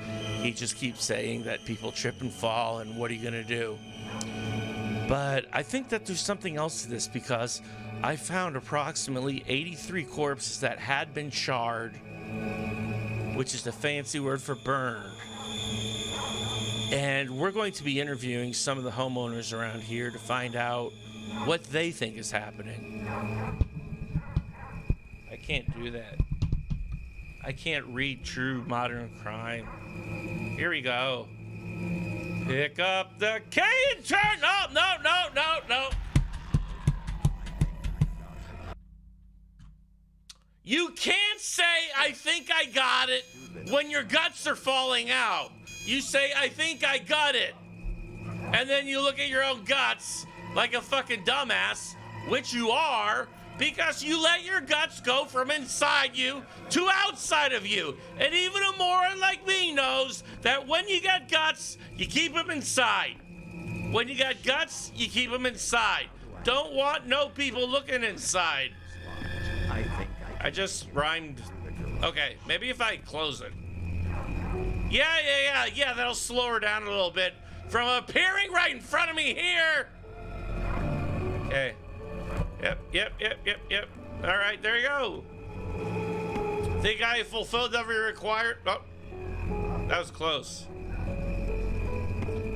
He just keeps saying that people trip and fall, and what are you going to do? But I think that there's something else to this, because I found approximately 83 corpses that had been charred, which is the fancy word for burned. And we're going to be interviewing some of the homeowners around here to find out what they think is happening. I can't do that. I can't read true modern crime. Here we go. Pick up the key and turn. No. You can't say, I think I got it, when your guts are falling out. You say, I think I got it. And then you look at your own guts like a fucking dumbass, which you are, because you let your guts go from inside you to outside of you. And even a moron like me knows that when you got guts, you keep them inside. When you got guts, you keep them inside. Don't want no people looking inside. I just rhymed. Okay, maybe if I close it. Yeah, that'll slow her down a little bit from appearing right in front of me here. Okay. Yep. All right, there you go. Think I fulfilled every required... Oh, that was close.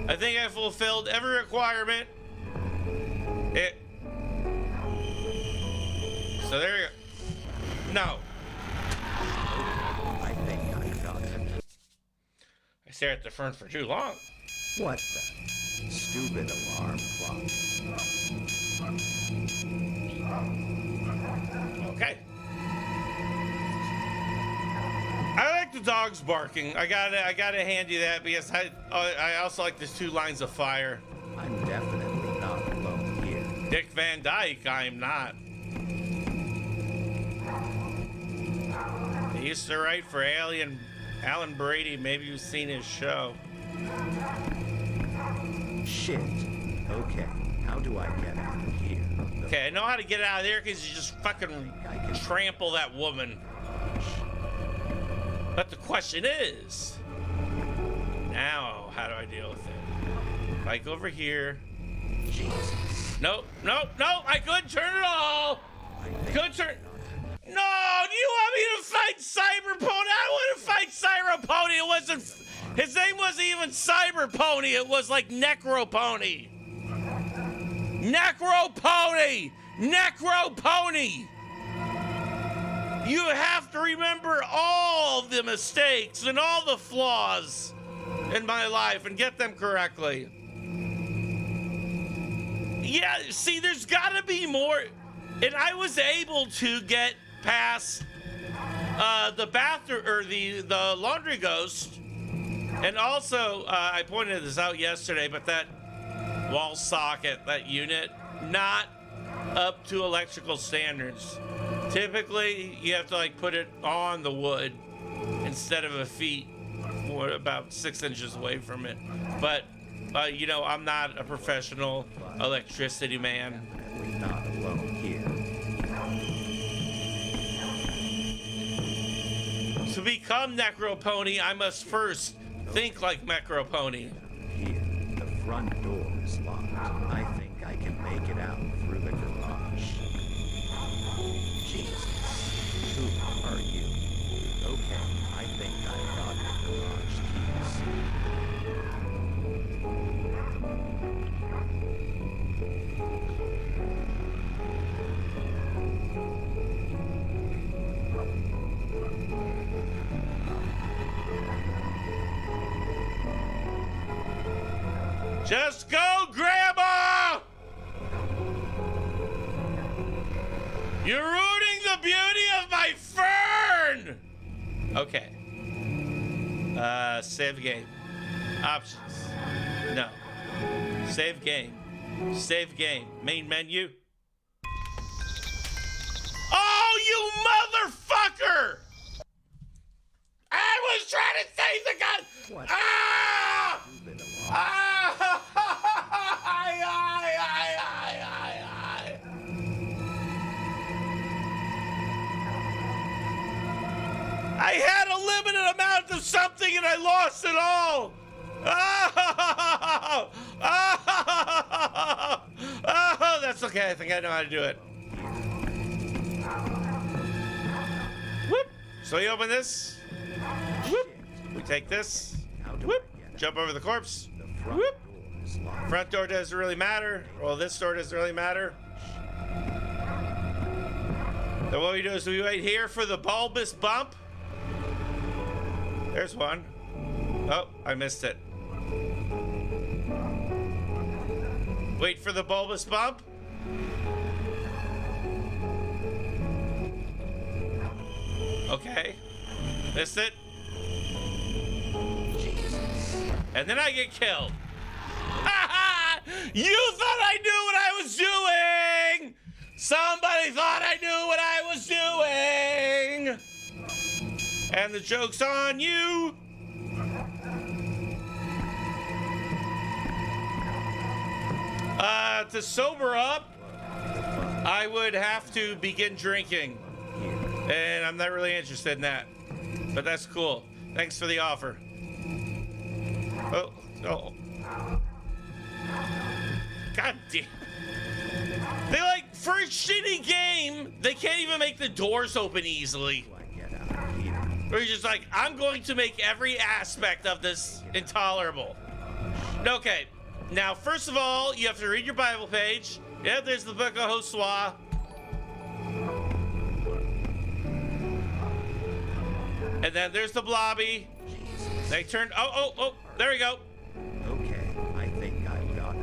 I think I fulfilled every requirement. So there you go. No. I think I got it. I stare at the front for too long. What the stupid alarm clock? Okay. I like the dogs barking. I gotta hand you that, because I also like the 2 lines of fire. I'm definitely not alone here. Dick Van Dyke, I'm not. He used to write for Alan Brady. Maybe you've seen his show. Shit. Okay, how do I get out of here? Okay, I know how to get out of there, because you just fucking trample that woman. But the question is, now how do I deal with it? Like over here. Jesus. Nope, I couldn't turn it all. Couldn't turn. No, do you want me to fight Cyber Pony? I don't want to fight Cyber Pony. It wasn't. His name wasn't even Cyber Pony. It was like Necro Pony. Necro Pony. You have to remember all the mistakes and all the flaws in my life and get them correctly. Yeah, see, there's got to be more. And I was able to get past the bathroom, or the laundry ghost. And also, I pointed this out yesterday, but that wall socket, that unit, not up to electrical standards. Typically, you have to like put it on the wood instead of a feet, or about 6 inches away from it. But you know, I'm not a professional electricity man. We're not alone here. To become Necropony, I must first think like Necropony. Here, the front door is locked. I think I can make it out through the garage. Jesus, who are you? Okay, I think I got the garage Just go, Grandma! You're ruining the beauty of my fern! Okay. Save game. Options. No. Save game. Save game. Main menu. Oh, you motherfucker! I was trying to save the gun! What? Ah! Ah! everything and I lost it all. Oh, oh, oh, that's okay. I think I know how to do it. Whoop. So you open this. Whoop. We take this. Whoop. Jump over the corpse. Whoop. Front door doesn't really matter. Well, this door doesn't really matter. Then what we do is we wait here for the bulbous bump. There's one. Oh, I missed it. Wait for the bulbous bump. Okay. Missed it. And then I get killed. You thought I knew what I was doing! Somebody thought I knew what I was doing! And the joke's on you! To sober up, I would have to begin drinking. And I'm not really interested in that. But that's cool. Thanks for the offer. Oh, oh. God damn. They like, for a shitty game, they can't even make the doors open easily. Or you're just like, I'm going to make every aspect of this intolerable. Okay, now first of all, you have to read your Bible page. Yeah, there's the Book of Hosea. And then there's the Blobby. They turned, oh, there we go. Okay, I think I've got it.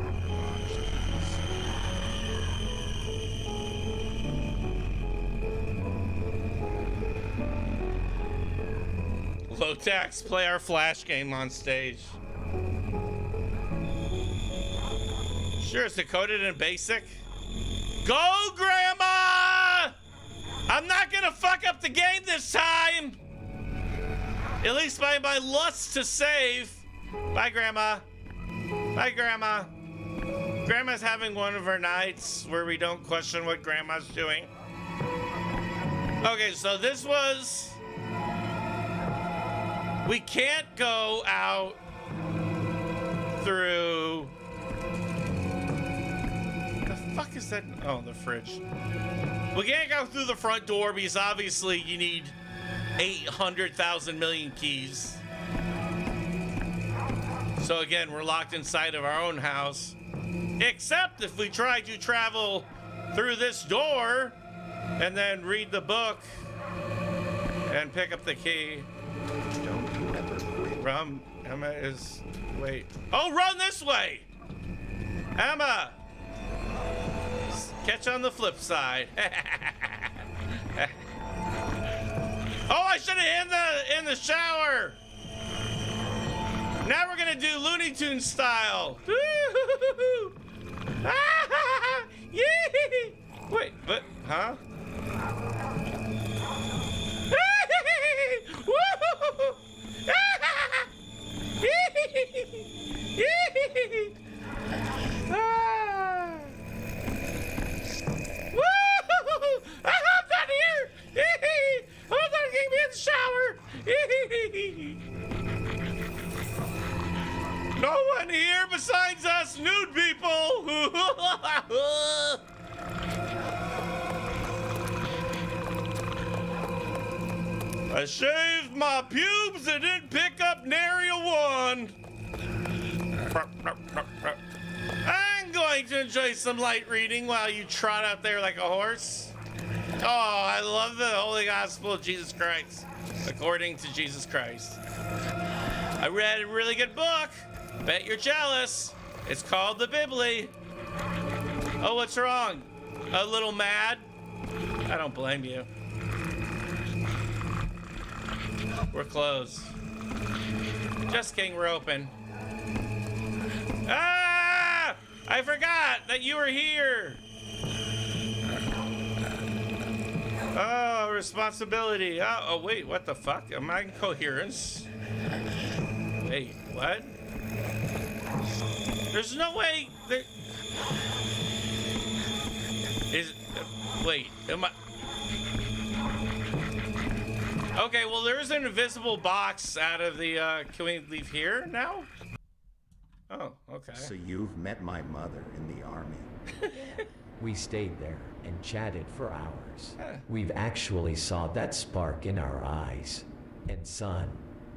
Low tax, play our Flash game on stage. Sure, it's decoded in basic. Go, Grandma! I'm not gonna fuck up the game this time! At least by my lust to save. Bye, Grandma. Bye, Grandma. Grandma's having one of her nights where we don't question what Grandma's doing. Okay, so this was... We can't go out through... The fuck is that? Oh, the fridge. We can't go through the front door because obviously you need 800,000 million keys. So again, we're locked inside of our own house. Except if we try to travel through this door and then read the book and pick up the key. Don't you ever quit. Emma is... Wait. Oh, run this way! Emma! Catch on the flip side. Oh, I should have in the shower. Now we're gonna do Looney Tunes style. Wait, what? Huh? I'm not here. Hold on, get me in the shower. No one here besides us nude people. I shaved my pubes and didn't pick up nary a one. I'm going to enjoy some light reading while you trot out there like a horse. Oh, I love the Holy Gospel of Jesus Christ, according to Jesus Christ. I read a really good book. Bet you're jealous. It's called the Bibli. Oh, what's wrong? A little mad? I don't blame you. We're closed. Just kidding, we're open. Ah! I forgot that you were here. Oh, responsibility. Oh, wait, what the fuck? Am I in coherence? Wait, what? There's no way that... Wait, am I... Okay, well, there's an invisible box out of the, can we leave here now? Oh, okay. So you've met my mother in the army. We stayed there and chatted for hours. We've actually saw that spark in our eyes. And son,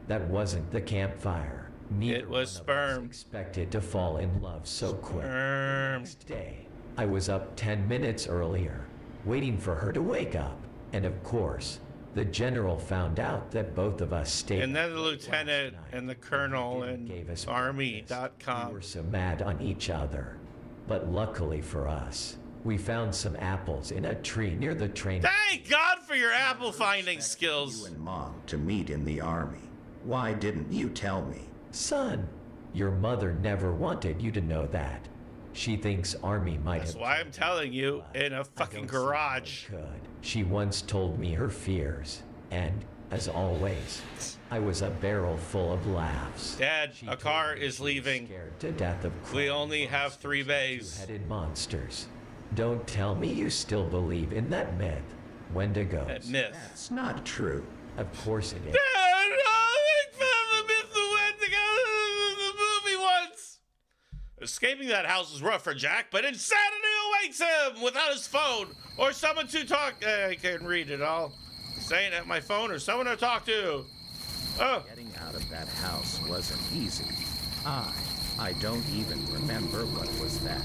that wasn't the campfire. Neither it was one of sperm. us expected to fall in love so quick. Sperm. Next day, I was up 10 minutes earlier, waiting for her to wake up. And of course, the general found out that both of us stayed. And then the lieutenant and the colonel and army.com. We were so mad on each other. But luckily for us, we found some apples in a tree near the train. Thank God for your apple finding skills. You and Mom to meet in the army. Why didn't you tell me? Son, your mother never wanted you to know that. She thinks army might That's have. why I'm telling you, in a fucking garage. She once told me her fears, and as always, I was a barrel full of laughs. Dad, a car is leaving. Scared to death of we only have 3 bays. Two-headed monsters. Don't tell me you still believe in that myth. Wendigos. That myth. That's not true. Of course it is. Dad, I found the myth of Wendigo, the movie once. Escaping that house is rough for Jack, but insanity awaits him without his phone or someone to talk. I can read it all. Saying at my phone or someone to talk to. Oh. Getting out of that house wasn't easy. I don't even remember what was that.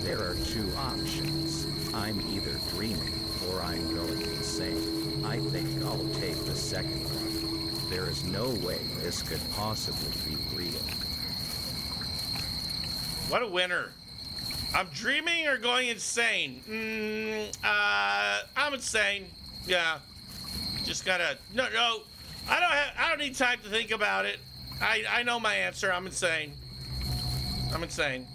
There are 2 options. I'm either dreaming or I'm going insane. I think I'll take the second one. There is no way this could possibly be real. What a winner. I'm dreaming or going insane? I'm insane. Yeah. Just gotta, no, I don't need time to think about it. I know my answer. I'm insane. I'm insane.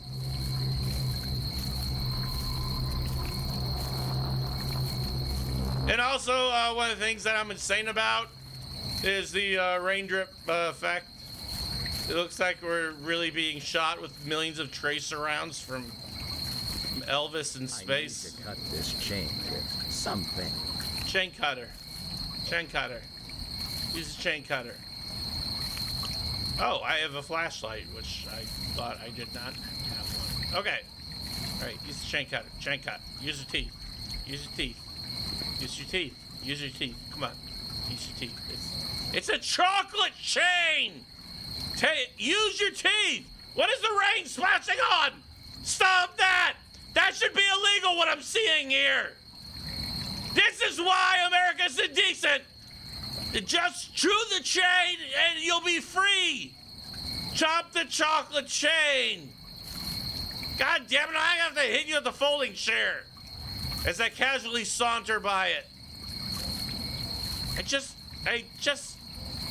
And also, one of the things that I'm insane about is the rain drip effect. It looks like we're really being shot with millions of tracer rounds from Elvis in space. I need to cut this chain with something. Chain cutter. Chain cutter. Use a chain cutter. Oh, I have a flashlight, which I thought I did not have one. Okay. All right, use the chain cutter. Chain cut. Use your teeth. Use your teeth. Use your teeth. Use your teeth. Come on. Use your teeth. It's a chocolate chain! Use your teeth! What is the rain splashing on? Stop that! That should be illegal, what I'm seeing here! This is why America's indecent! Just chew the chain and you'll be free! Chop the chocolate chain! God damn it, I have to hit you with the folding chair as I casually saunter by it.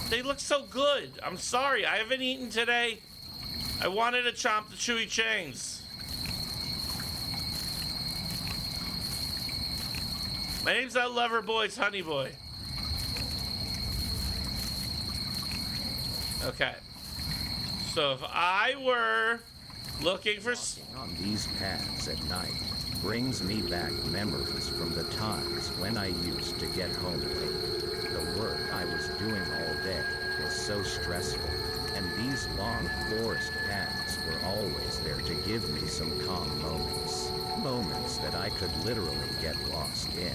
They look so good. I'm sorry, I haven't eaten today. I wanted to chomp the chewy chains. My name's that lover boy's honey boy. Okay. So if I were looking for... On these paths at night brings me back memories from the times when I used to get home late. The work I was doing all day was so stressful, and these long forest paths were always there to give me some calm moments. Moments that I could literally get lost in,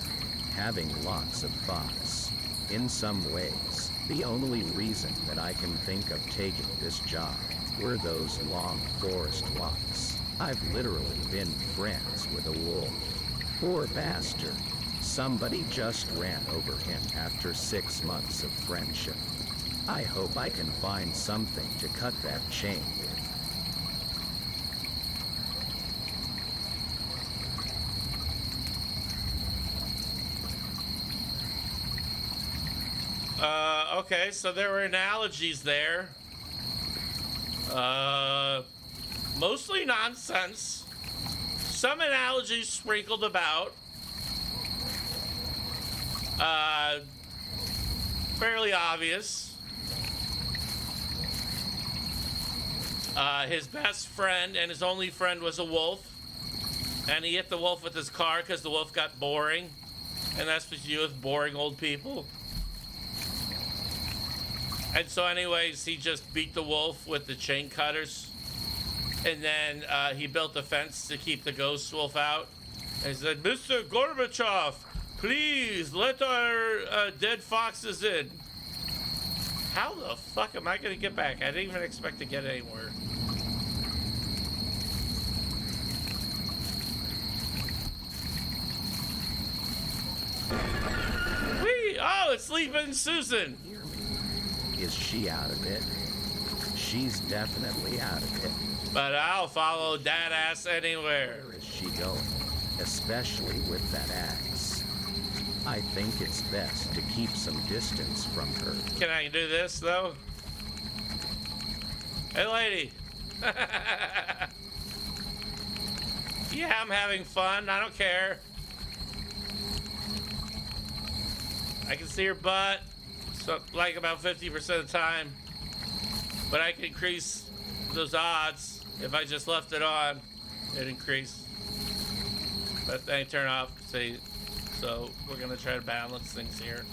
having lots of thoughts. In some ways, the only reason that I can think of taking this job were those long forest walks. I've literally been friends with a wolf. Poor bastard. Somebody just ran over him after 6 months of friendship. I hope I can find something to cut that chain with. Okay, so there were analogies there. Mostly nonsense. Some analogies sprinkled about. Fairly obvious. His best friend and his only friend was a wolf. And he hit the wolf with his car because the wolf got boring. And that's what you do with boring old people. And so anyways, he just beat the wolf with the chain cutters. And then he built a fence to keep the ghost wolf out. And he said, Mr. Gorbachev, please let our dead foxes in. How the fuck am I going to get back? I didn't even expect to get anywhere. Whee! Oh, it's Sleeping Susan. Is she out of it? She's definitely out of it. But I'll follow that ass anywhere. Where is she going? Especially with that axe. I think it's best to keep some distance from her. Can I do this, though? Hey, lady. Yeah, I'm having fun. I don't care. I can see her butt, so, like about 50% of the time. But I can increase those odds if I just left it on. It increased. But then I turn off, see. So we're gonna try to balance things here.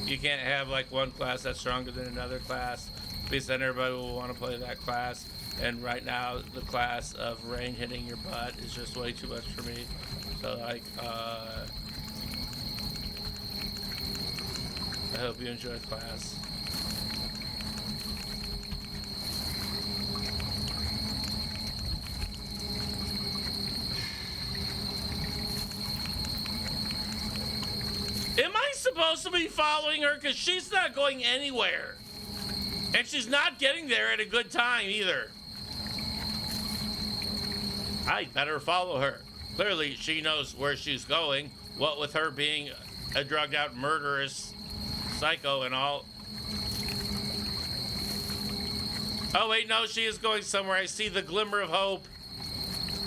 You can't have like one class that's stronger than another class, because then everybody will want to play that class. And right now, the class of rain hitting your butt is just way too much for me. So like, I hope you enjoy class. Am I supposed to be following her? Because she's not going anywhere. And she's not getting there at a good time either. I better follow her. Clearly, she knows where she's going. What with her being a drugged out murderous psycho and all. Oh, wait, no, she is going somewhere. I see the glimmer of hope.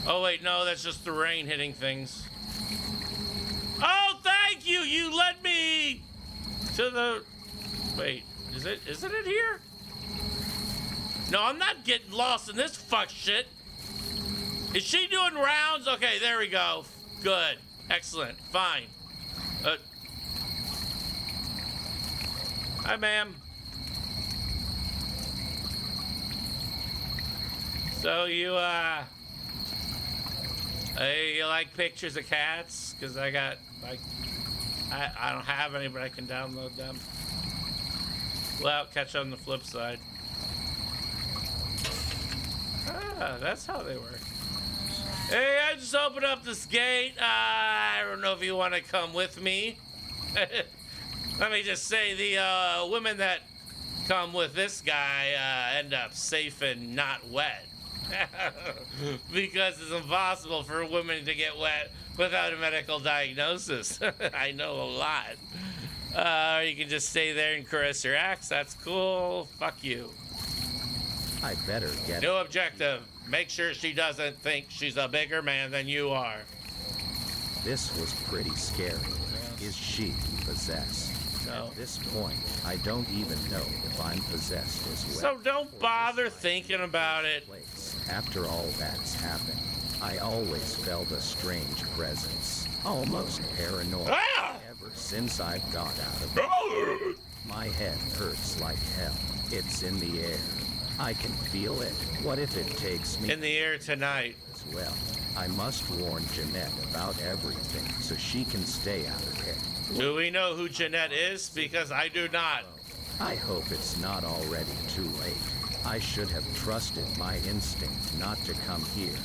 Oh, wait, no, that's just the rain hitting things. Oh, thank you. You led me to the... Wait, is it in here? No, I'm not getting lost in this fuck shit. Is she doing rounds? Okay, there we go. Good. Excellent. Fine. Hi, ma'am. So you like pictures of cats? Because I got, like, I don't have any, but I can download them. Well, catch on the flip side. Ah, that's how they work. Hey, I just opened up this gate. I don't know if you want to come with me. Let me just say, the women that come with this guy end up safe and not wet. Because it's impossible for women to get wet without a medical diagnosis. I know a lot. You can just stay there and caress your axe. That's cool. Fuck you. I better get... New objective. Make sure she doesn't think she's a bigger man than you are. This was pretty scary. Is she possessed? No. At this point, I don't even know if I'm possessed as well. So don't bother thinking about it. After all that's happened, I always felt a strange presence, almost paranoid. Ever since I got out of it. My head hurts like hell. It's in the air. I can feel it. What if it takes me in the air tonight? As well, I must warn Jeanette about everything so she can stay out of it. Do we know who Jeanette is? Because I do not. I hope it's not already too late. I should have trusted my instinct not to come here.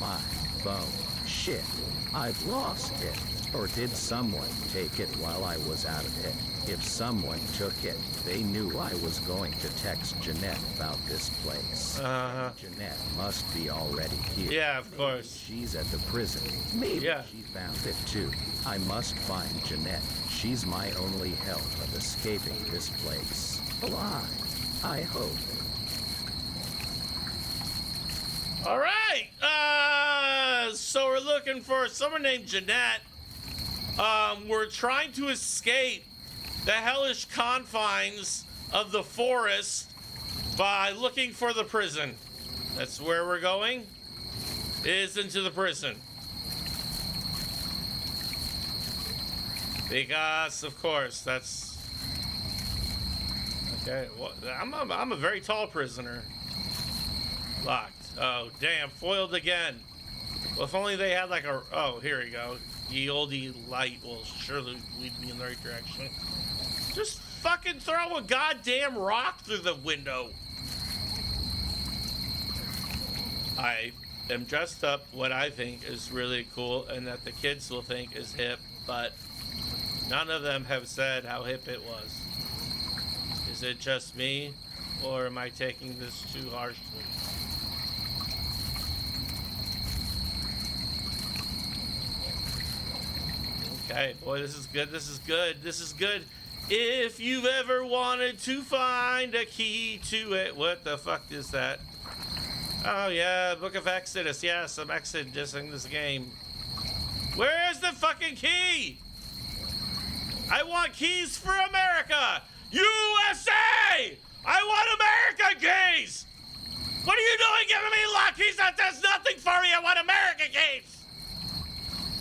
My phone. Shit. I've lost it. Or did someone take it while I was out of it? If someone took it, they knew I was going to text Jeanette about this place. Jeanette must be already here. Yeah, of course. She's at the prison. Maybe she found it too. I must find Jeanette. She's my only help of escaping this place. Alive, I hope. All right. So we're looking for someone named Jeanette. We're trying to escape the hellish confines of the forest by looking for the prison. That's where we're going, is into the prison. Because, of course, that's Okay, well, I'm a very tall prisoner. Locked. Oh, damn, foiled again. Well, if only they had like a... Oh, here we go. Ye olde light will surely lead me in the right direction. Just fucking throw a goddamn rock through the window. I am dressed up what I think is really cool and that the kids will think is hip, but none of them have said how hip it was. Is it just me, or am I taking this too harshly? Okay, boy, this is good, this is good, this is good. If you've ever wanted to find a key to it, what the fuck is that? Oh yeah, Book of Exodus, yes, I'm exodusing this game. Where's the fucking key? I want keys for America! USA! I want American keys! What are you doing giving me lock keys? That does nothing for me! I want American keys!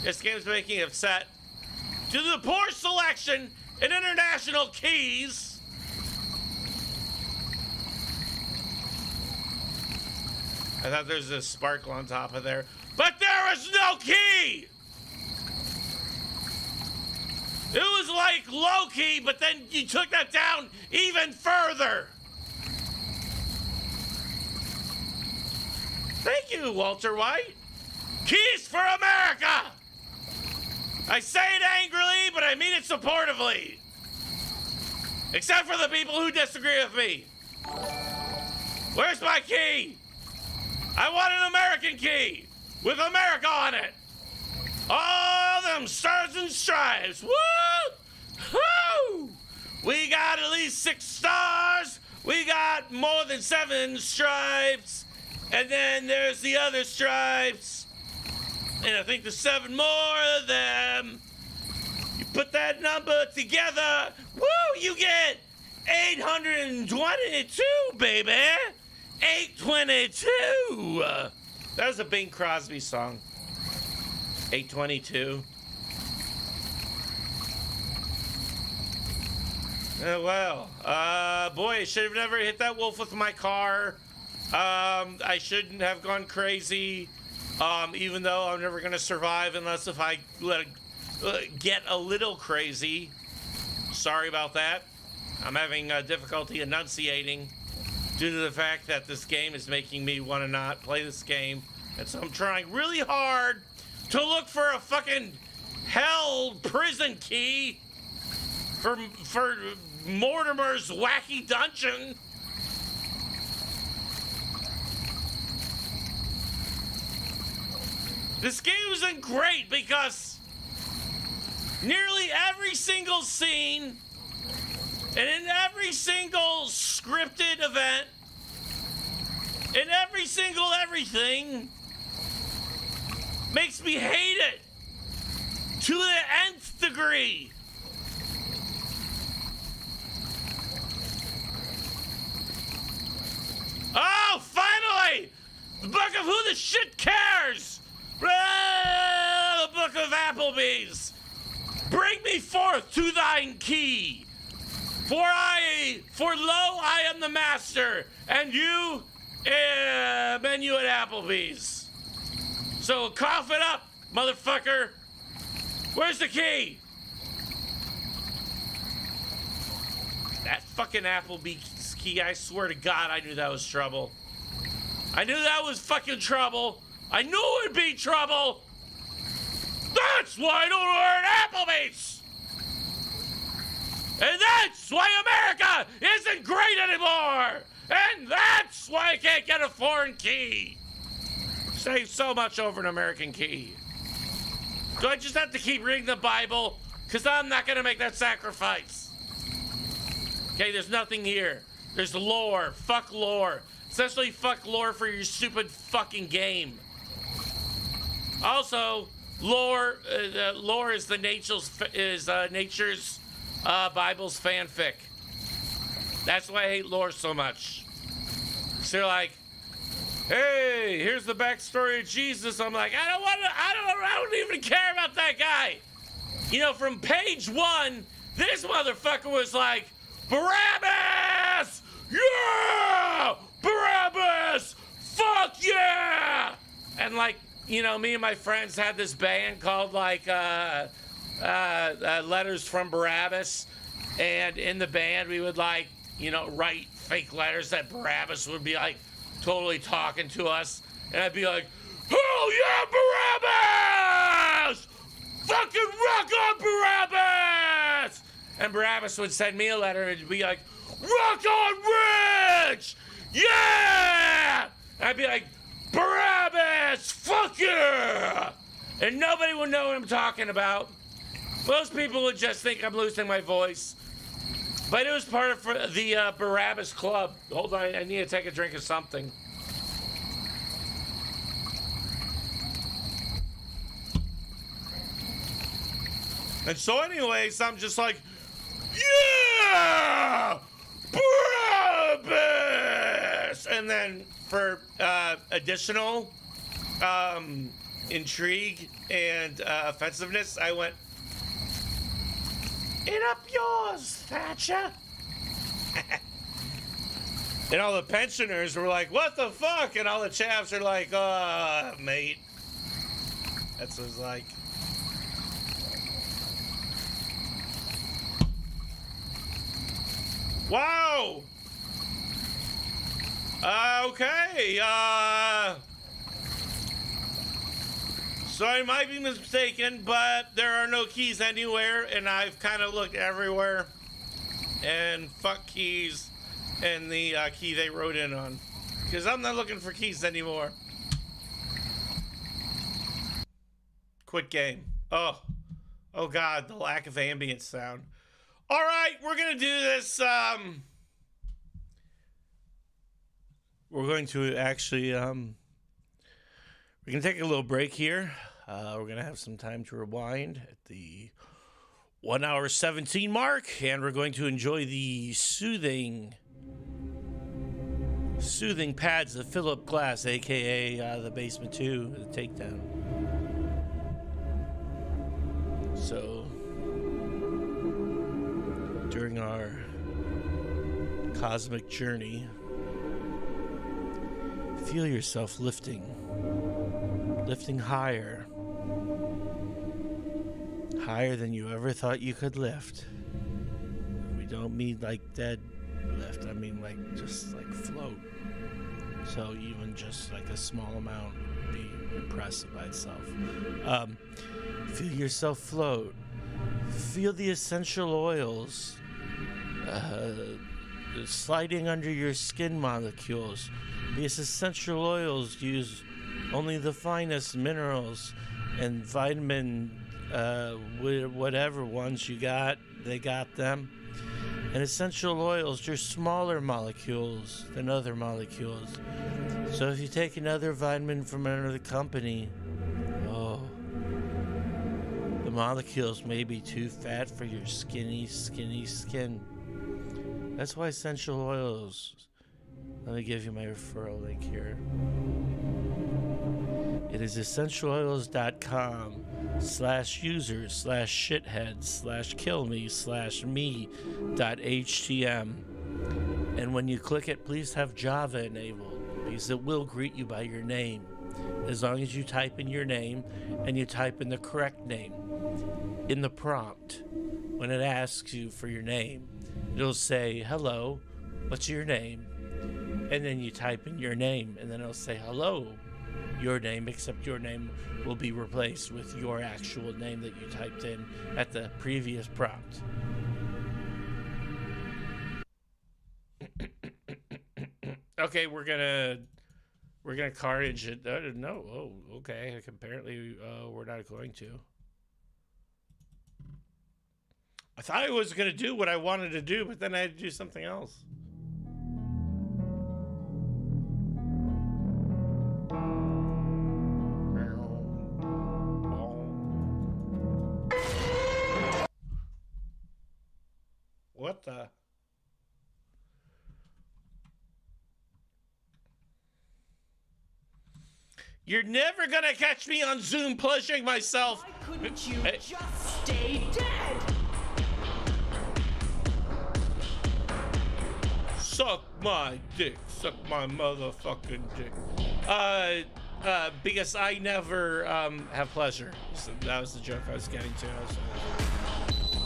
This game's making me upset. Due to the poor selection in international keys. I thought there was a sparkle on top of there. But there was no key! It was like low key, but then you took that down even further. Thank you, Walter White. Keys for America! I say it angrily, but I mean it supportively. Except for the people who disagree with me. Where's my key? I want an American key with America on it. All them stars and stripes. Woo! Woo! We got at least 6 stars. We got more than 7 stripes. And then there's the other stripes. And I think there's 7 more of them. You put that number together. Woo! You get 822, baby. 822. That was a Bing Crosby song. 822. Well, boy, I should have never hit that wolf with my car. I shouldn't have gone crazy. Even though I'm never gonna survive unless if I get a little crazy. Sorry about that. I'm having difficulty enunciating due to the fact that this game is making me want to not play this game. And so I'm trying really hard to look for a fucking hell prison key for Mortimer's wacky dungeon. This game isn't great because nearly every single scene and in every single scripted event, in every single everything, makes me hate it to the nth degree. Oh, finally! The book of Who the Shit Cares! The book of Applebee's. Bring me forth to thine key. For lo, I am the master, and you, menu at Applebee's. So cough it up, motherfucker. Where's the key? That fucking Applebee's key, I swear to God, I knew that was trouble. I knew that was fucking trouble. I knew it would be trouble. That's why I don't order at Applebee's. And that's why America isn't great anymore. And that's why I can't get a foreign key. Save so much over an American key. Do I just have to keep reading the Bible? Because I'm not going to make that sacrifice. Okay, there's nothing here. There's lore. Fuck lore. Especially fuck lore for your stupid fucking game. Also, lore is nature's Bible's fanfic. That's why I hate lore so much. So they're like, hey, here's the backstory of Jesus. I'm like, I don't even care about that guy. You know, from page 1, this motherfucker was like, Barabbas! yeah, Barabbas, fuck yeah. And like, you know, me and my friends had this band called like Letters from Barabbas. And in the band, we would like, you know, write fake letters that Barabbas would be like totally talking to us. And I'd be like, hell yeah, Barabbas! Fucking rock on, Barabbas! And Barabbas would send me a letter and it'd be like, rock on, Rich! Yeah! And I'd be like, Barabbas, fuck yeah! And nobody would know what I'm talking about. Most people would just think I'm losing my voice. But it was part of the Barabbas Club. Hold on, I need to take a drink of something. And so anyways, I'm just like, yeah! Barabbas! And then for additional intrigue and offensiveness, I went, it up yours, Thatcher. And all the pensioners were like, what the fuck? And all the chaps are like, mate. That's what it's like. Wow. Okay. So I might be mistaken, but there are no keys anywhere, and I've kind of looked everywhere. And fuck keys and the key they wrote in on. Because I'm not looking for keys anymore. Quit game. Oh God, the lack of ambient sound. All right, we're going to do this. We're going to actually, we're going to take a little break here. We're going to have some time to rewind at the 1 hour 17 mark, and we're going to enjoy the soothing pads of Philip Glass, a.k.a. the Basement 2, the Takedown. So, during our cosmic journey, feel yourself lifting higher than you ever thought you could lift. We don't mean like dead lift, I mean like just like float. So even just like a small amount would be impressive by itself. Feel yourself float. Feel the essential oils sliding under your skin molecules. These essential oils use only the finest minerals and vitamin whatever ones you got, they got them. And essential oils are smaller molecules than other molecules. So if you take another vitamin from another company, the molecules may be too fat for your skinny skin. That's why essential oils. Let me give you my referral link here. It is essentialoils.com/users/shitheads/killme/me.htm. And when you click it, please have Java enabled, because it will greet you by your name. As long as you type in your name and you type in the correct name. In the prompt, when it asks you for your name, it'll say, hello, what's your name? And then you type in your name, and then it'll say, hello, your name, except your name will be replaced with your actual name that you typed in at the previous prompt. Okay, we're gonna carnage it. No, okay. Apparently, we're not going to. I thought I was gonna do what I wanted to do, but then I had to do something else. What the? You're never gonna catch me on Zoom pleasuring myself. Why couldn't you just stay dead? Suck my dick. Suck my motherfucking dick. Because I never have pleasure. So that was the joke I was getting to.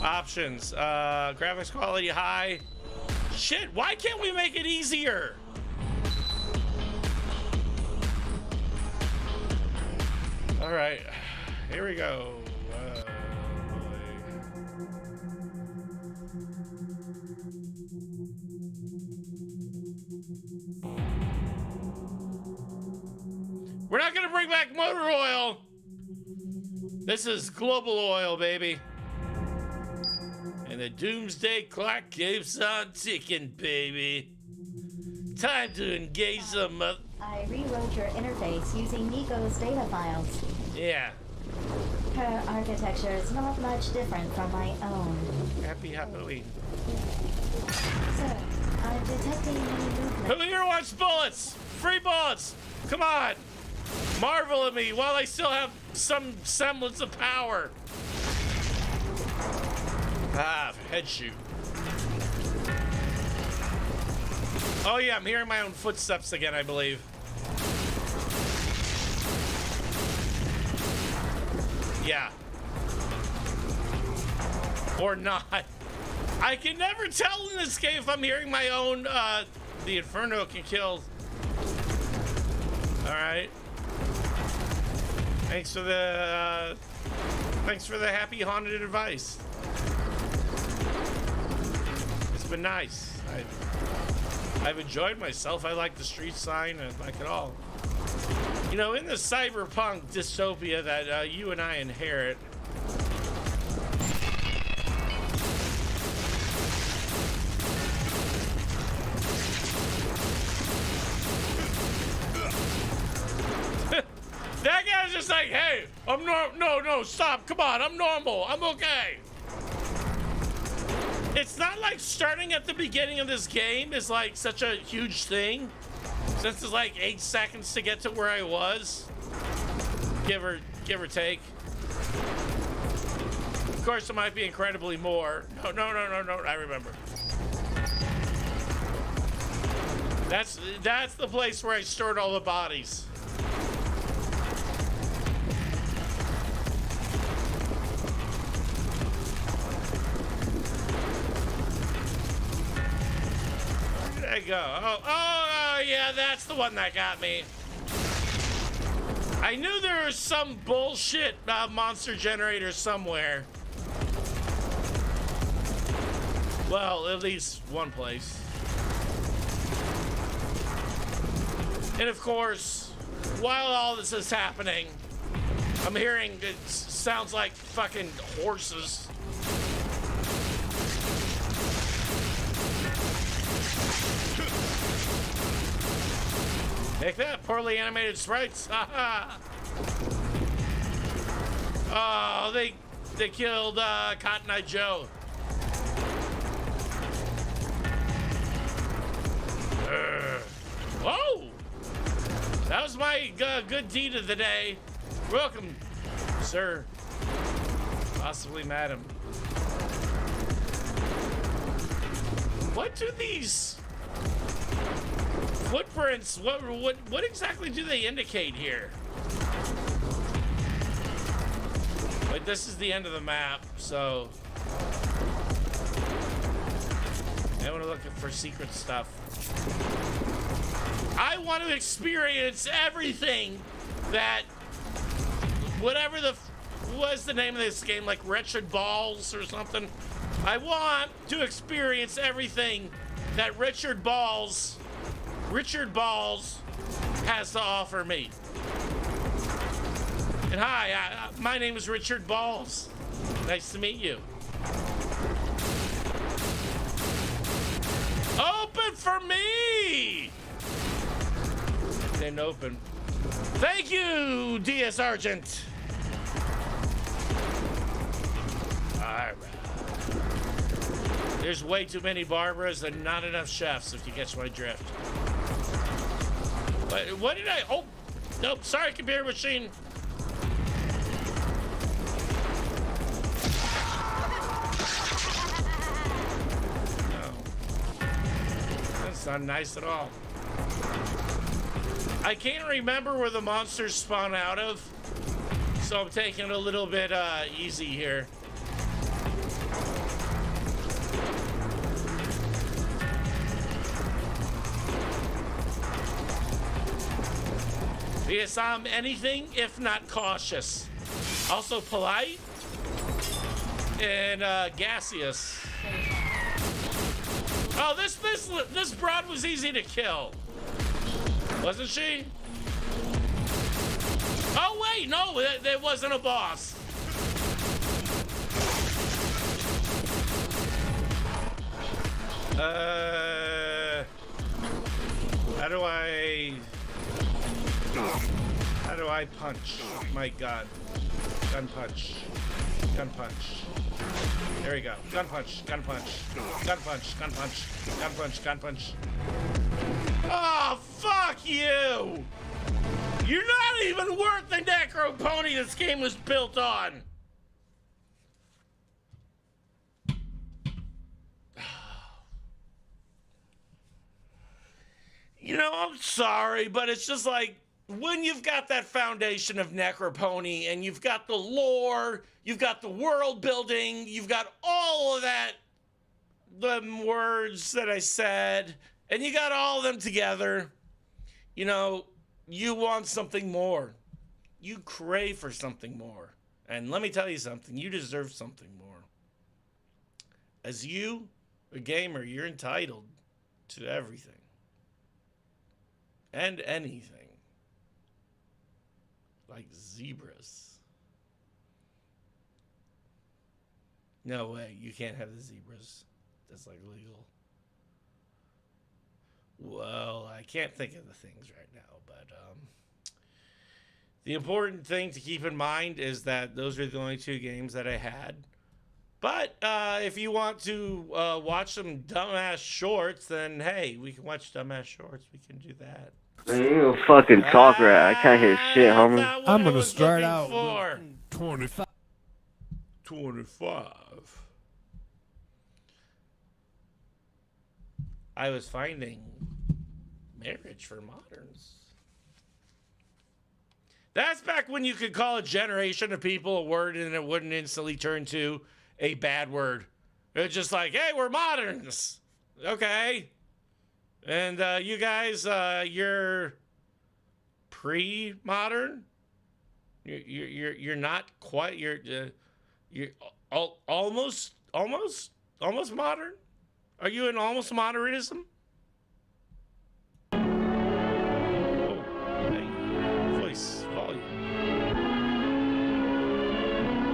Options. Graphics quality high. Shit, why can't we make it easier? All right, here we go. We're not gonna bring back motor oil. This is global oil, baby. And the doomsday clock keeps on ticking, baby. Time to engage some. I rewrote your interface using Nico's data files. Yeah. Her architecture is not much different from my own. Happy Halloween. Sir, I'm detecting any movement. Who here wants bullets? Free bullets! Come on! Marvel at me while I still have some semblance of power. Ah, head shoot. Oh yeah, I'm hearing my own footsteps again, I believe. Yeah. Or not. I can never tell in this game if I'm hearing my own, the Inferno can kill. Alright. Thanks for the happy haunted advice. It's been nice. I've enjoyed myself. I like the street sign. I like it all. You know, in the cyberpunk dystopia that you and I inherit, that guy's just like, hey, no, stop, come on, I'm normal, I'm okay. It's not like starting at the beginning of this game is like such a huge thing, since it's like 8 seconds to get to where I was, give or take. Of course, it might be incredibly more. No, I remember. That's the place where I stored all the bodies. There you go. Oh, yeah, that's the one that got me. I knew there was some bullshit monster generator somewhere. Well, at least one place. And of course, while all this is happening, I'm hearing it sounds like fucking horses. Take that, poorly animated sprites. Oh, they killed Cotton Eye Joe. Whoa! That was my good deed of the day. Welcome, sir. Possibly madam. What do these footprints, what exactly do they indicate here? But this is the end of the map, so I want to look for secret stuff. I want to experience everything that, whatever was the name of this game, like Wretched Balls or something. I want to experience everything that Richard Balls has to offer me. And hi, my name is Richard Balls. Nice to meet you. Open for me! Didn't open. Thank you, DS Argent. Alright. There's way too many Barbaras and not enough chefs, if you catch my drift. What did I... Oh, nope, sorry, computer machine. No. That's not nice at all. I can't remember where the monsters spawn out of, so I'm taking it a little bit easy here. Because I'm anything if not cautious. Also polite and gaseous. Oh, this broad was easy to kill, wasn't she? Oh wait, no, it wasn't a boss. How do I punch? My God. Gun punch. Gun punch. There we go. Gun punch. Gun punch. Gun punch. Gun punch. Gun punch. Gun punch. Oh, fuck you! You're not even worth the necro pony this game was built on. You know, I'm sorry, but it's just like, when you've got that foundation of Necropony and you've got the lore, you've got the world building, you've got all of that, the words that I said, and you got all of them together, you know, you want something more. You crave for something more. And let me tell you something, you deserve something more. As you, a gamer, you're entitled to everything. And anything. Like zebras. No way, you can't have the zebras. That's like illegal. Well, I can't think of the things right now, but the important thing to keep in mind is that those are the only 2 games that I had. But if you want to watch some dumbass shorts, then hey, we can watch dumbass shorts. We can do that. Man, you a fucking talker. I can't hear shit, homie. I'm gonna start out for. with 25. 25. I was finding marriage for moderns. That's back when you could call a generation of people a word and it wouldn't instantly turn to a bad word. It's just like, hey, we're moderns. Okay. And you guys, you're pre-modern. You're not quite. You're almost modern. Are you in almost modernism? Oh, hey, voice volume.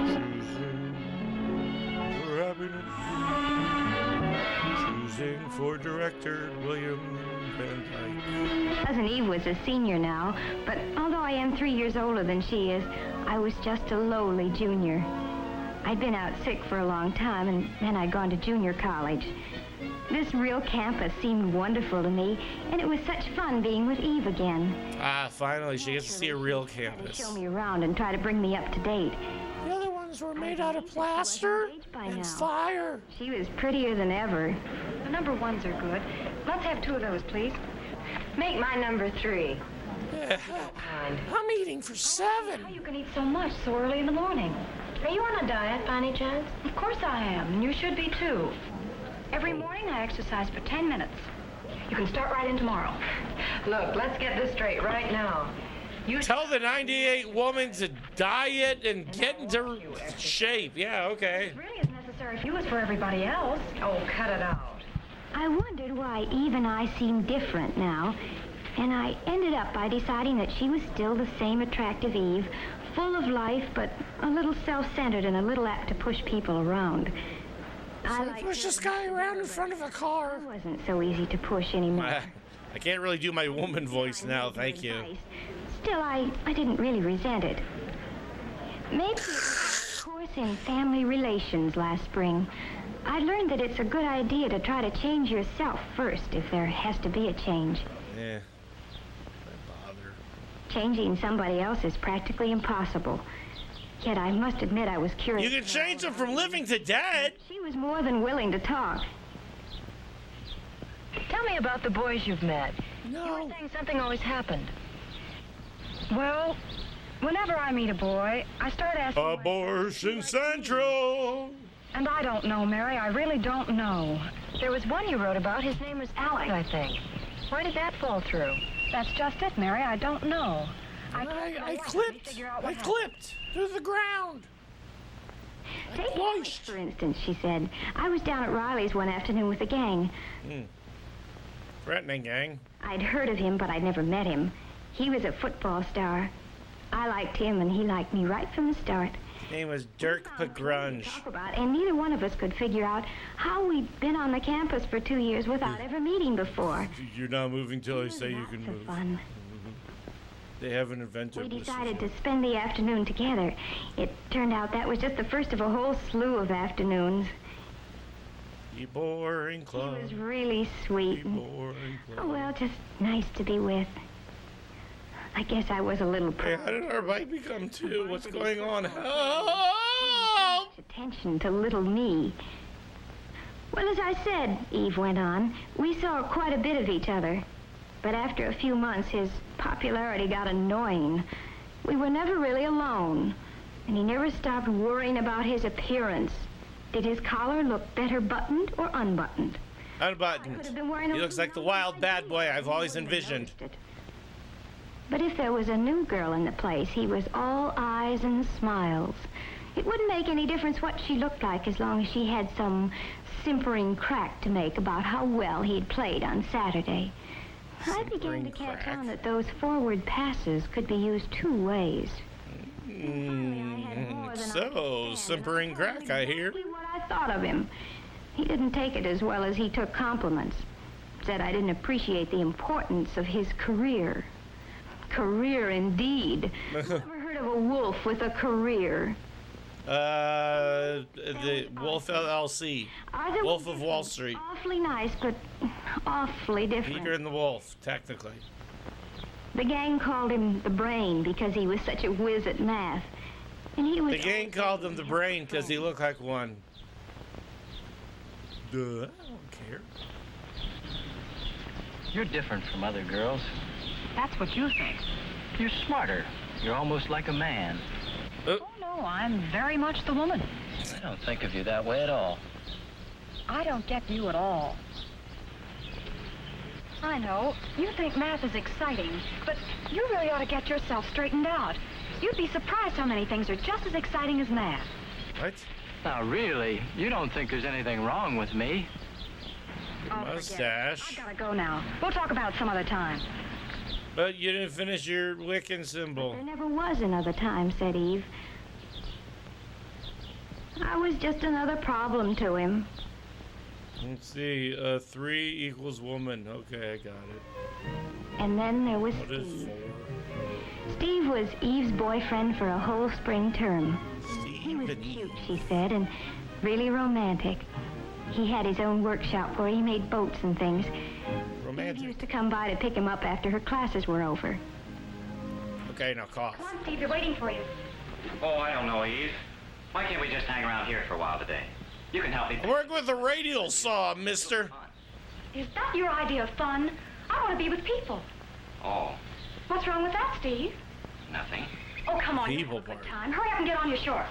Choosing for happiness. Choosing for director William Van Dyke. Cousin Eve was a senior now, but although I am 3 years older than she is, I was just a lowly junior. I'd been out sick for a long time, and then I'd gone to junior college. This real campus seemed wonderful to me, and it was such fun being with Eve again. Ah, finally, she gets to see a real campus. Show me around and try to bring me up to date. The other ones were made out of plaster and fire. She was prettier than ever. The number 1s are good. Let's have 2 of those, please. Make my number 3. Yeah. I'm eating for 7. How you can eat so much so early in the morning? Are you on a diet by any chance? Of course I am, and you should be too. Every morning I exercise for 10 minutes. You can start right in tomorrow. Look, let's get this straight right now. You tell the 98 woman to diet and get into shape. Yeah, okay. It really is necessary for you as for everybody else. Oh, cut it out. I wondered why Eve and I seemed different now, and I ended up by deciding that she was still the same attractive Eve, full of life, but a little self-centered and a little apt to push people around. I push this guy around in front of a car. It wasn't so easy to push anymore. I can't really do my woman voice now, thank you. Still, I didn't really resent it. Maybe it was a course in family relations last spring. I learned that it's a good idea to try to change yourself first if there has to be a change. Yeah. Changing somebody else is practically impossible. Yet I must admit I was curious. You can change them from living to dead. She was more than willing to talk. Tell me about the boys you've met. No. You were saying something always happened. Well, whenever I meet a boy, I start asking... Abortion Central! And I don't know, Mary. I really don't know. There was one you wrote about. His name was Alex, I think. Why did that fall through? That's just it, Mary. I don't know. I clipped to the ground. Take Alex, for instance, she said. I was down at Riley's one afternoon with the gang. Threatening gang. I'd heard of him, but I'd never met him. He was a football star. I liked him, and he liked me right from the start. His name was Dirk Pagrunge. And neither one of us could figure out how we'd been on the campus for 2 years without ever meeting before. You're not moving till I say you can move. Fun. They haven't invented We this decided before. to spend the afternoon together. It turned out that was just the first of a whole slew of afternoons. You boring club. He was really sweet. Oh, well, just nice to be with. I guess I was a little... Hey, how did our bike become two? What's going on? Help! Attention to little me. Well, as I said, Eve went on, we saw quite a bit of each other. But after a few months, his popularity got annoying. We were never really alone. And he never stopped worrying about his appearance. Did his collar look better buttoned or unbuttoned? Unbuttoned. He looks like the wild bad boy I've always envisioned. But if there was a new girl in the place, he was all eyes and smiles. It wouldn't make any difference what she looked like as long as she had some simpering crack to make about how well he'd played on Saturday. I began to catch on that those forward passes could be used two ways. So, simpering crack, I hear. What I thought of him. He didn't take it as well as he took compliments. Said I didn't appreciate the importance of his career. Career, indeed. Never heard of a wolf with a career. The Wolf LLC. Wolf of Wall Street. Awfully nice, but awfully different. Peter and the Wolf, technically. The gang called him the Brain because he was such a whiz at math. And he was... The gang called him the Brain because he looked like one. Duh, I don't care. You're different from other girls. That's what you think. You're smarter. You're almost like a man. Oh, no, I'm very much the woman. I don't think of you that way at all. I don't get you at all. I know, you think math is exciting, but you really ought to get yourself straightened out. You'd be surprised how many things are just as exciting as math. What? Now, really, you don't think there's anything wrong with me? Mustache. I gotta go now. We'll talk about it some other time. But you didn't finish your Wiccan symbol. There never was another time, said Eve. I was just another problem to him. Let's see, 3 equals woman. Okay, I got it. And then there was What is Steve. 4? Steve was Eve's boyfriend for a whole spring term. He was cute, she said, and really romantic. He had his own workshop where he made boats and things. Romantic. Eve used to come by to pick him up after her classes were over. Okay, now cough. Come on, Steve, they're waiting for you. Oh, I don't know, Eve. Why can't we just hang around here for a while today? You can help me. Work with a radial saw, mister. Is that your idea of fun? I want to be with people. Oh, What's wrong with that, Steve? nothing. Oh, come on. People you have a good party. time. Hurry up and get on your shore.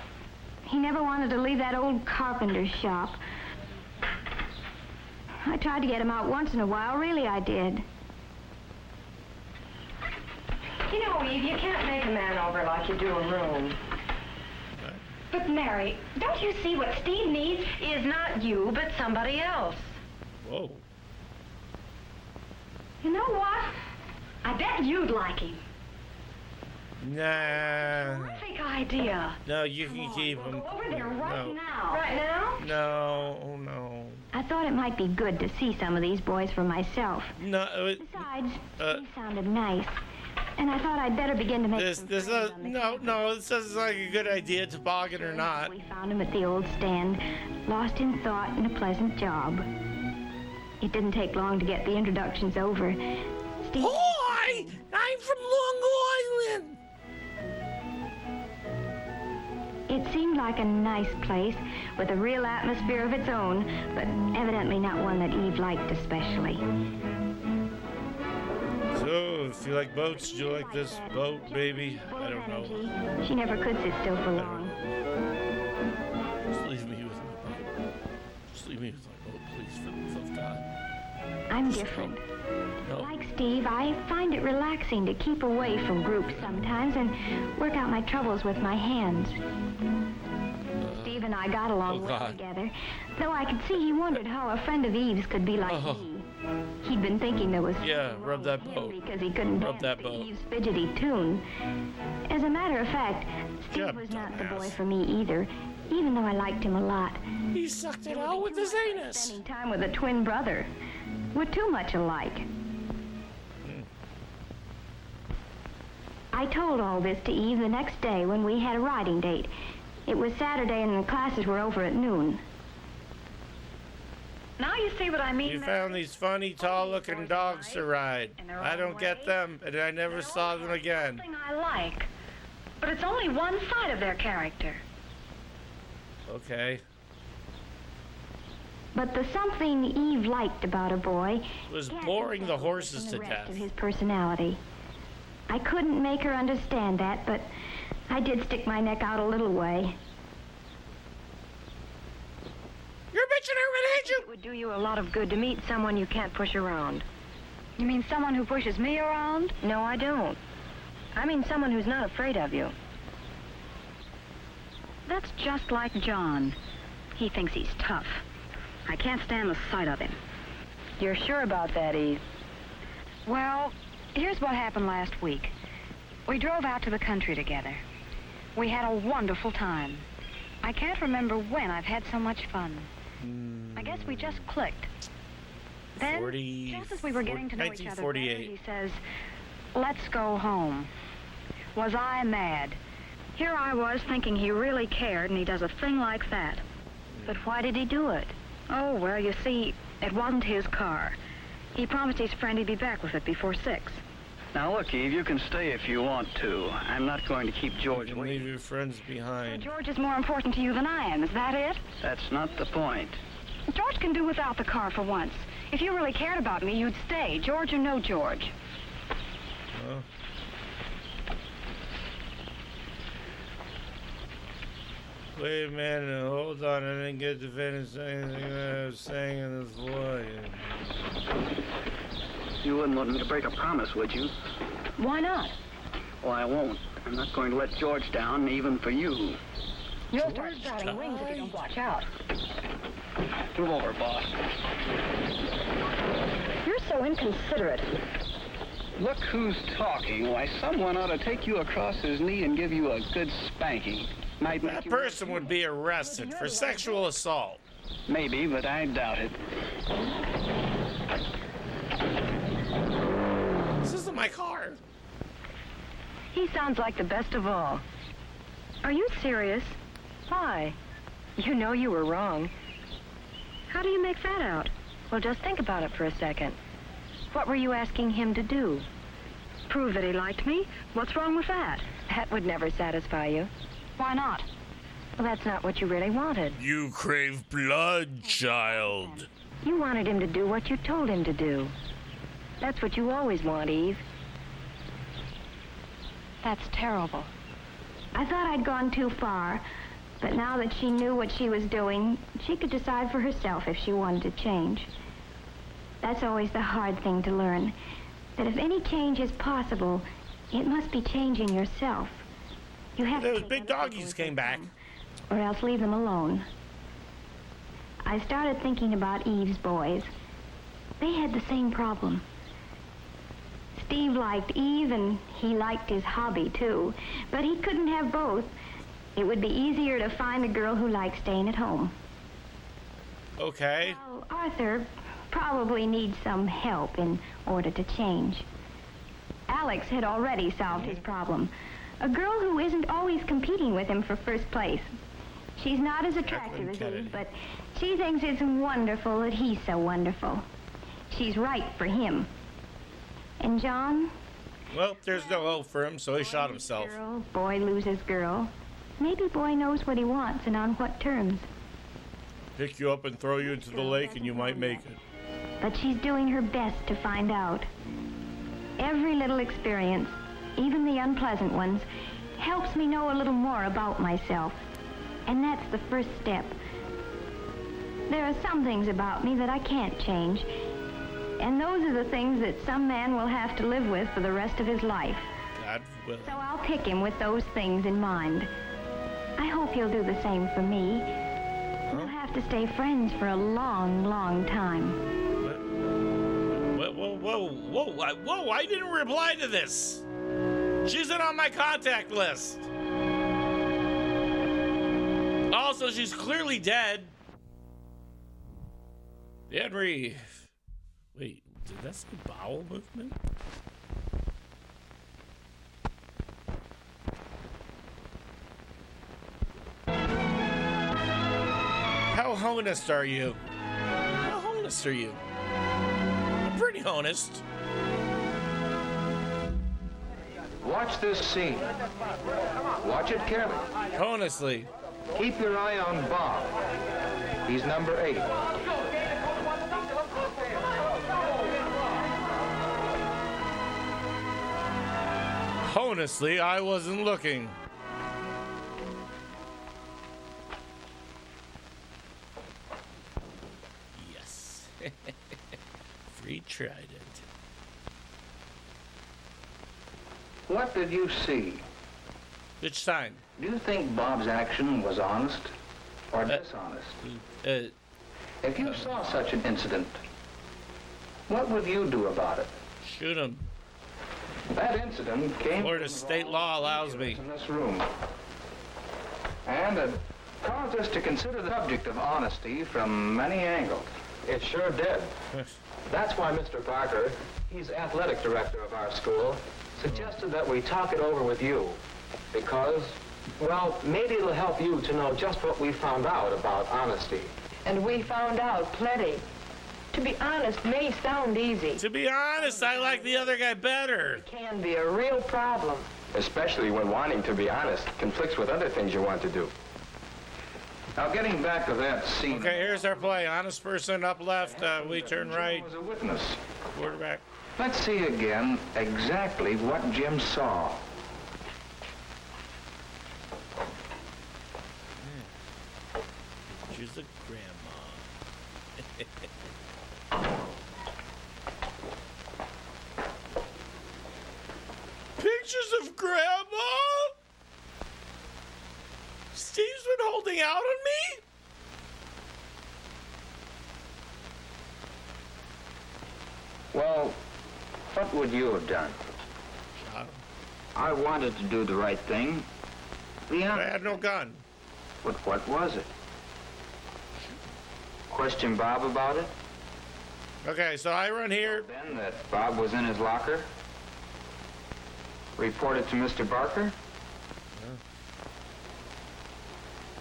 He never wanted to leave that old carpenter's shop. I tried to get him out once in a while, really I did. You know, Eve, you can't make a man over like you do a room. But, Mary, don't you see what Steve needs is not you, but somebody else? Whoa. You know what? I bet you'd like him. Nah. Terrific idea. No, you can keep him. Go over there right No. now. Right now? No, oh no. I thought it might be good to see some of these boys for myself. No. Besides, Steve sounded nice. And I thought I'd better begin to make This this no, this doesn't like a good idea, toboggan or not. We found him at the old stand, lost in thought in a pleasant job. It didn't take long to get the introductions over. Steve... Hi! I'm from Long Island! It seemed seemed like a nice place with a real atmosphere of its own, but evidently not one that Eve liked especially. So, if you like boats, do you like this boat, baby? I don't know. She never could sit still for long. Just leave me with my boat. Just leave me with my boat, please, for the love of God. I'm different. No. Like Steve, I find it relaxing to keep away from groups sometimes and work out my troubles with my hands. Steve and I got along well together, though I could see he wondered how a friend of Eve's could be like me. He'd been thinking there was rub that boat. Because he couldn't dance to Eve's fidgety tune. As a matter of fact, Steve was not the boy for me either, even though I liked him a lot. He sucked it out with his anus. Spending time with a twin brother. We're too much alike. I told all this to Eve the next day when we had a riding date. It was Saturday and the classes were over at noon. Now you see what I mean? You found these funny, tall-looking dogs to ride. I don't get them, and I never saw them again. Something I like, but it's only one side of their character. Okay. But the something Eve liked about a boy was boring the horses to death. Of his personality. I couldn't make her understand that, but I did stick my neck out a little way. You're bitching her, ain't you? It would do you a lot of good to meet someone you can't push around. You mean someone who pushes me around? No, I don't. I mean someone who's not afraid of you. That's just like John. He thinks he's tough. I can't stand the sight of him. You're sure about that, Eve? Well, here's what happened last week. We drove out to the country together. We had a wonderful time. I can't remember when I've had so much fun. I guess we just clicked. Then, just as we were getting to know each other better, he says, "Let's go home." Was I mad? Here I was thinking he really cared, and he does a thing like that. But why did he do it? Oh, well, you see, it wasn't his car. He promised his friend he'd be back with it before 6. Now, look, Eve, you can stay if you want to. I'm not going to keep George waiting. Leave your friends behind. So George is more important to you than I am, is that it? That's not the point. George can do without the car for once. If you really cared about me, you'd stay, George or no George. Well. Wait a minute, hold on, I didn't get to finish anything I was saying in this voice. You wouldn't want me to break a promise, would you? Why not? Well, I won't. I'm not going to let George down, even for you. You'll start sprouting wings if you don't watch out. Move over, boss. You're so inconsiderate. Look who's talking. Why, someone ought to take you across his knee and give you a good spanking. Might make that person would be arrested for sexual assault. Maybe, but I doubt it. This isn't my car. He sounds like the best of all. Are you serious? Why? You know you were wrong. How do you make that out? Well, just think about it for a second. What were you asking him to do? Prove that he liked me? What's wrong with that? That would never satisfy you. Why not? Well, that's not what you really wanted. You crave blood, child. You wanted him to do what you told him to do. That's what you always want, Eve. That's terrible. I thought I'd gone too far, but now that she knew what she was doing, she could decide for herself if she wanted to change. That's always the hard thing to learn, that if any change is possible, it must be changing yourself. You have Those big doggies came back. Or else leave them alone. I started thinking about Eve's boys. They had the same problem. Steve liked Eve, and he liked his hobby, too. But he couldn't have both. It would be easier to find a girl who liked staying at home. Okay. Well, Arthur probably needs some help in order to change. Alex had already solved his problem. A girl who isn't always competing with him for first place. She's not as attractive as Eve, but she thinks it's wonderful that he's so wonderful. She's right for him. And John? Well, there's no hope for him, so he shot himself. Girl, boy loses girl. Maybe Boy knows what he wants and on what terms. Pick you up and throw you into the lake and you might make it. But she's doing her best to find out. Every little experience, even the unpleasant ones, helps me know a little more about myself. And that's the first step. There are some things about me that I can't change. And those are the things that some man will have to live with for the rest of his life. God will. So I'll pick him with those things in mind. I hope he'll do the same for me. We'll have to stay friends for a long, long time. Whoa, I didn't reply to this. She's not on my contact list. Also, she's clearly dead. Henry. Wait, did that say bowel movement? How honest are you? How honest are you? I'm pretty honest. Watch this scene. Watch it carefully. Honestly. Keep your eye on Bob. He's number 8. Honestly, I wasn't looking. Yes. Free trident. What did you see? Which sign? Do you think Bob's action was honest or dishonest? If you saw such an incident, what would you do about it? Shoot him. That incident came Florida state law allows me. In this room. And it caused us to consider the subject of honesty from many angles. It sure did. That's why Mr. Barker, he's athletic director of our school, suggested that we talk it over with you. Because, well, maybe it'll help you to know just what we found out about honesty. And we found out plenty. To be honest may sound easy. To be honest, I like the other guy better. It can be a real problem. Especially when wanting to be honest conflicts with other things you want to do. Now, getting back to that scene. Okay, here's our play. Honest person up left. We turn right. Was a witness. Quarterback. Let's see again exactly what Jim saw. She's the grandma. Pictures of grandma? Steve's been holding out on me? Well, what would you have done? Shot him. I wanted to do the right thing. I had no gun. But what was it? Question Bob about it? Okay, so I run here. Then that Bob was in his locker? Report it to Mr. Barker?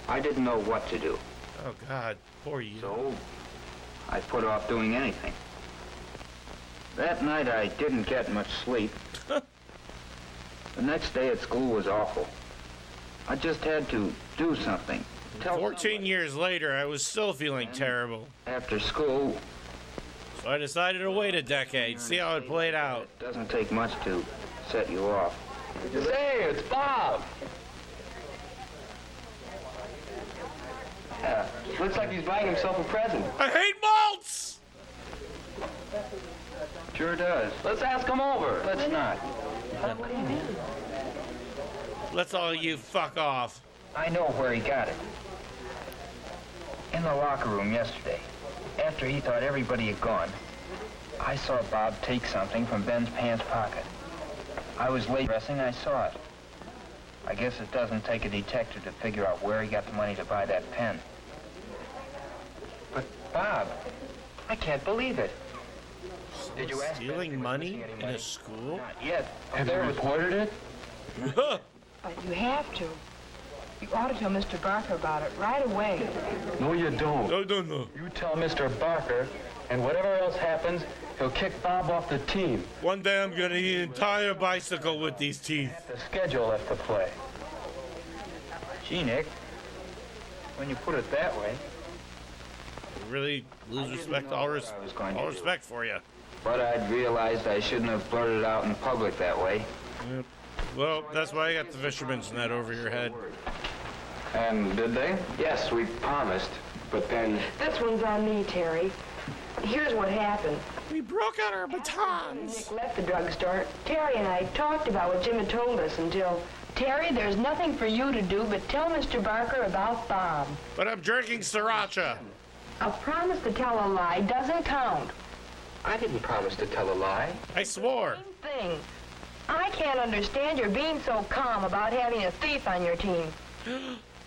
I didn't know what to do. Oh, God. Poor you. So, I put off doing anything. That night, I didn't get much sleep. The next day at school was awful. I just had to do something. 14 years later, I was still feeling terrible. After school... So I decided to wait a decade, see how it played out. It doesn't take much to set you off. Say, it's Bob! Yeah, looks like he's buying himself a present. I hate malts! Sure does. Let's ask him over. Let's not. Let's all you fuck off. I know where he got it. In the locker room yesterday. After he thought everybody had gone, I saw Bob take something from Ben's pants pocket. I was late dressing, I saw it. I guess it doesn't take a detective to figure out where he got the money to buy that pen. But Bob, I can't believe it. Did you ask Stealing money in a school? Not yet. Have they reported it? But you have to. You ought to tell Mr. Barker about it right away. No, you don't. No. You tell Mr. Barker, and whatever else happens, he'll kick Bob off the team. One day I'm gonna eat an entire bicycle with these teeth. The schedule left to play. Gee, Nick, when you put it that way. You really lose respect, all respect for you. But I'd realized I shouldn't have blurted it out in public that way. Yep. Well, that's why I got the fisherman's net over your head. And did they? Yes, we promised, but then... This one's on me, Terry. Here's what happened. We broke out our batons. Nick left the drugstore. Terry and I talked about what Jim had told us until... Terry, there's nothing for you to do but tell Mr. Barker about Bob. But I'm drinking sriracha. A promise to tell a lie doesn't count. I didn't promise to tell a lie. I swore. Same thing. I can't understand your being so calm about having a thief on your team.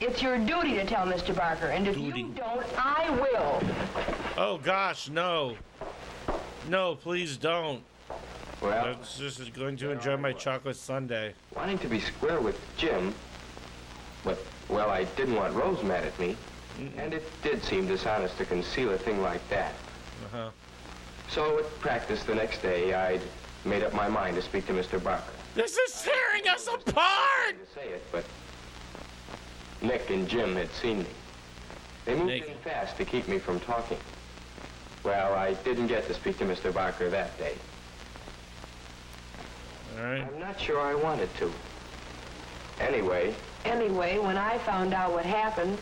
It's your duty to tell Mr. Barker, and if you don't, I will. Oh, gosh, no. No, please don't. Well, I'm just going to enjoy my chocolate sundae. Wanting to be square with Jim, but, well, I didn't want Rose mad at me, and it did seem dishonest to conceal a thing like that. Uh-huh. So at practice the next day, I'd made up my mind to speak to Mr. Barker. This is tearing us apart! To say it, but Nick and Jim had seen me. They moved in fast to keep me from talking. Well, I didn't get to speak to Mr. Barker that day. All right. I'm not sure I wanted to. Anyway, when I found out what happened,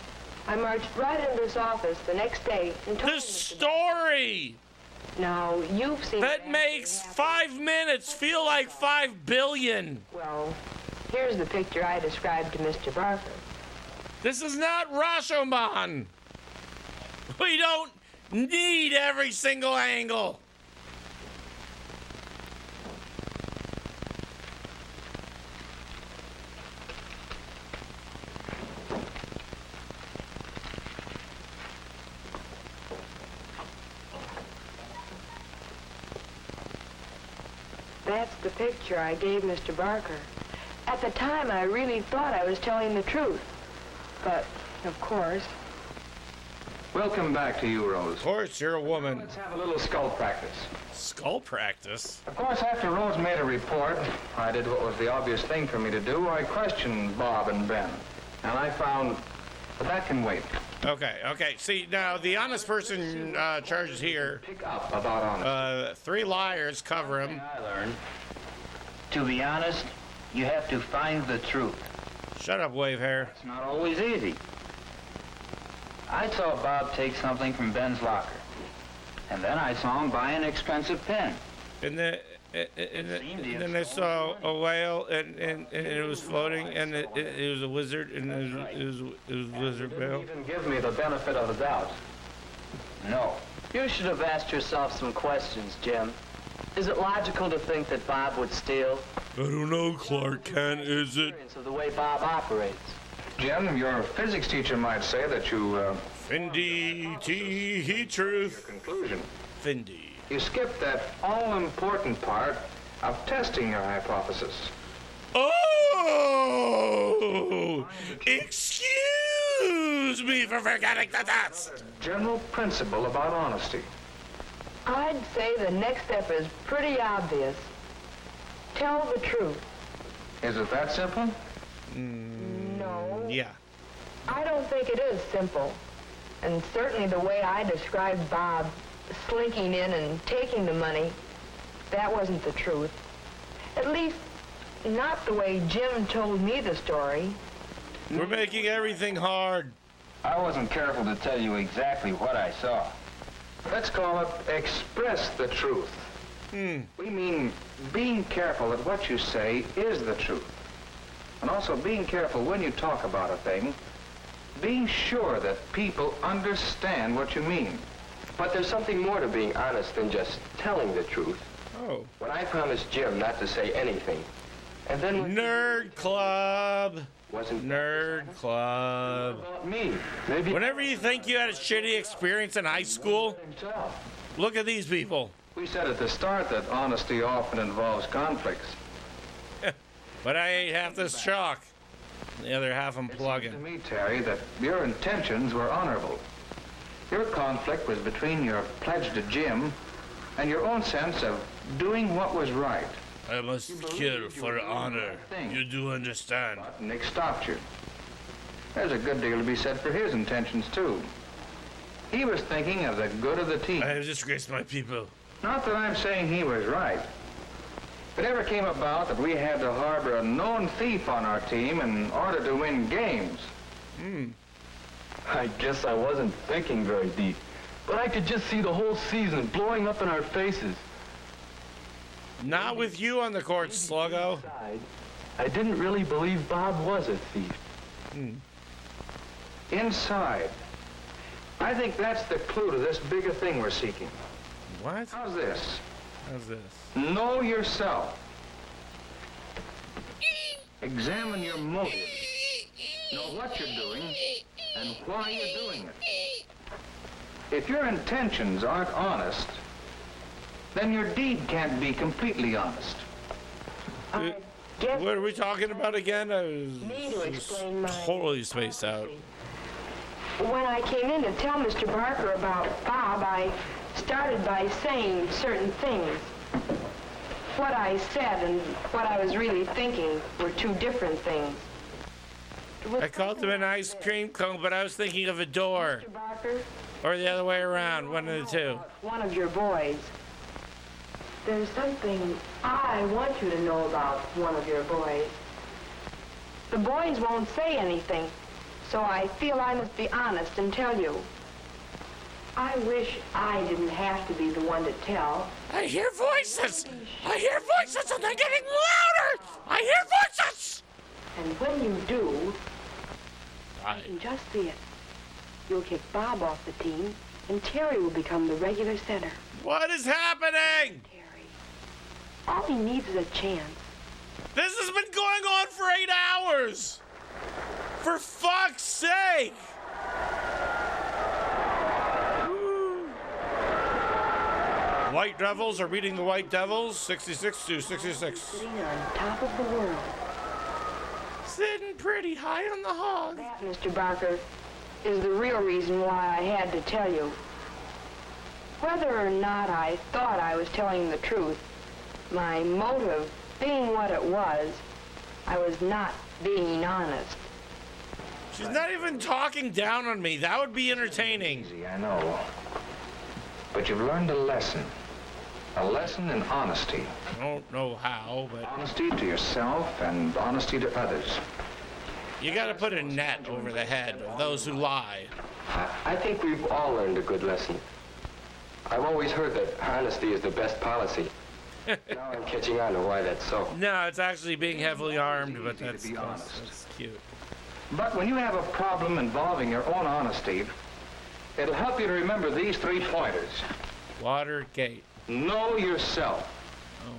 I marched right into this office the next day and told The story! Now, you've seen... That makes 5 minutes feel like 5 billion. Well, here's the picture I described to Mr. Barker. This is not Rashomon. We don't need every single angle. That's the picture I gave Mr. Barker. At the time, I really thought I was telling the truth. But, of course... Welcome back to you, Rose. Of course, you're a woman. Let's have a little skull practice. Skull practice? Of course, after Rose made a report, I did what was the obvious thing for me to do. I questioned Bob and Ben. And I found that can wait. Okay. See, now, the honest person charges here. Pick up about honesty. 3 liars cover him. I learned. To be honest, you have to find the truth. Shut up, wave hair. It's not always easy. I saw Bob take something from Ben's locker. And then I saw him buy an expensive pen. And then I saw a whale, and it was floating, and it was a wizard, and it was Wizard Whale. Even give me the benefit of the doubt. No. You should have asked yourself some questions, Jim. Is it logical to think that Bob would steal? I don't know, Clark Kent, is it? Of the way Bob operates. Jim, your physics teacher might say that you, Findy, he truth. Your conclusion. Findy. You skipped that all-important part of testing your hypothesis. Oh! Excuse me for forgetting the test! General principle about honesty. I'd say the next step is pretty obvious. Tell the truth. Is it that simple? No. Yeah. I don't think it is simple. And certainly the way I described Bob slinking in and taking the money, that wasn't the truth. At least, not the way Jim told me the story. We're making everything hard. I wasn't careful to tell you exactly what I saw. Let's call it express the truth. We mean being careful that what you say is the truth. And also being careful when you talk about a thing, being sure that people understand what you mean. But there's something more to being honest than just telling the truth. Oh. When I promised Jim not to say anything, and then... Nerd Club. Wasn't Nerd Club. About me. Maybe... Whenever you think you had a shitty experience in high school, look at these people. We said at the start that honesty often involves conflicts. But I ate half this chalk. The other half I'm plugging. It seems to me, Terry, that your intentions were honorable. Your conflict was between your pledge to Jim and your own sense of doing what was right. I must kill for honor. You do understand. But Nick stopped you. There's a good deal to be said for his intentions, too. He was thinking of the good of the team. I have disgraced my people. Not that I'm saying he was right. If it ever came about that we had to harbor a known thief on our team in order to win games. I guess I wasn't thinking very deep, but I could just see the whole season blowing up in our faces. Not with you on the court, Sluggo. I didn't really believe Bob was a thief. Inside. I think that's the clue to this bigger thing we're seeking. What? How's this? How's this? Know yourself. Examine your motives. Know what you're doing and why you're doing it. If your intentions aren't honest, then your deed can't be completely honest. What are we talking about again? I was totally spaced out. When I came in to tell Mr. Barker about Bob, I started by saying certain things. What I said and what I was really thinking were two different things. I called him an ice cream cone, but I was thinking of a door. Mr. Barker? Or the other way around, one of the two. One of your boys. There's something I want you to know about one of your boys. The boys won't say anything, so I feel I must be honest and tell you. I wish I didn't have to be the one to tell. I hear voices! I hear voices and they're getting louder! I hear voices! And when you do, I can just see it. You'll kick Bob off the team, and Terry will become the regular center. What is happening? All he needs is a chance. This has been going on for 8 hours! For fuck's sake! White Devils are beating the White Devils 66-66. Sitting on top of the world. Sitting pretty high on the hog. That, Mr. Barker, is the real reason why I had to tell you. Whether or not I thought I was telling the truth, my motive being what it was, I was not being honest. She's not even talking down on me. That would be entertaining. Easy, I know. But you've learned a lesson. A lesson in honesty. I don't know how, but... Honesty to yourself and honesty to others. You gotta put a net over the head of those who lie. I think we've all learned a good lesson. I've always heard that honesty is the best policy. Now I'm catching on to why that's so. No, it's actually being heavily armed, but that's cute. But when you have a problem involving your own honesty, it'll help you to remember these 3 pointers. Watergate. Know yourself. Oh.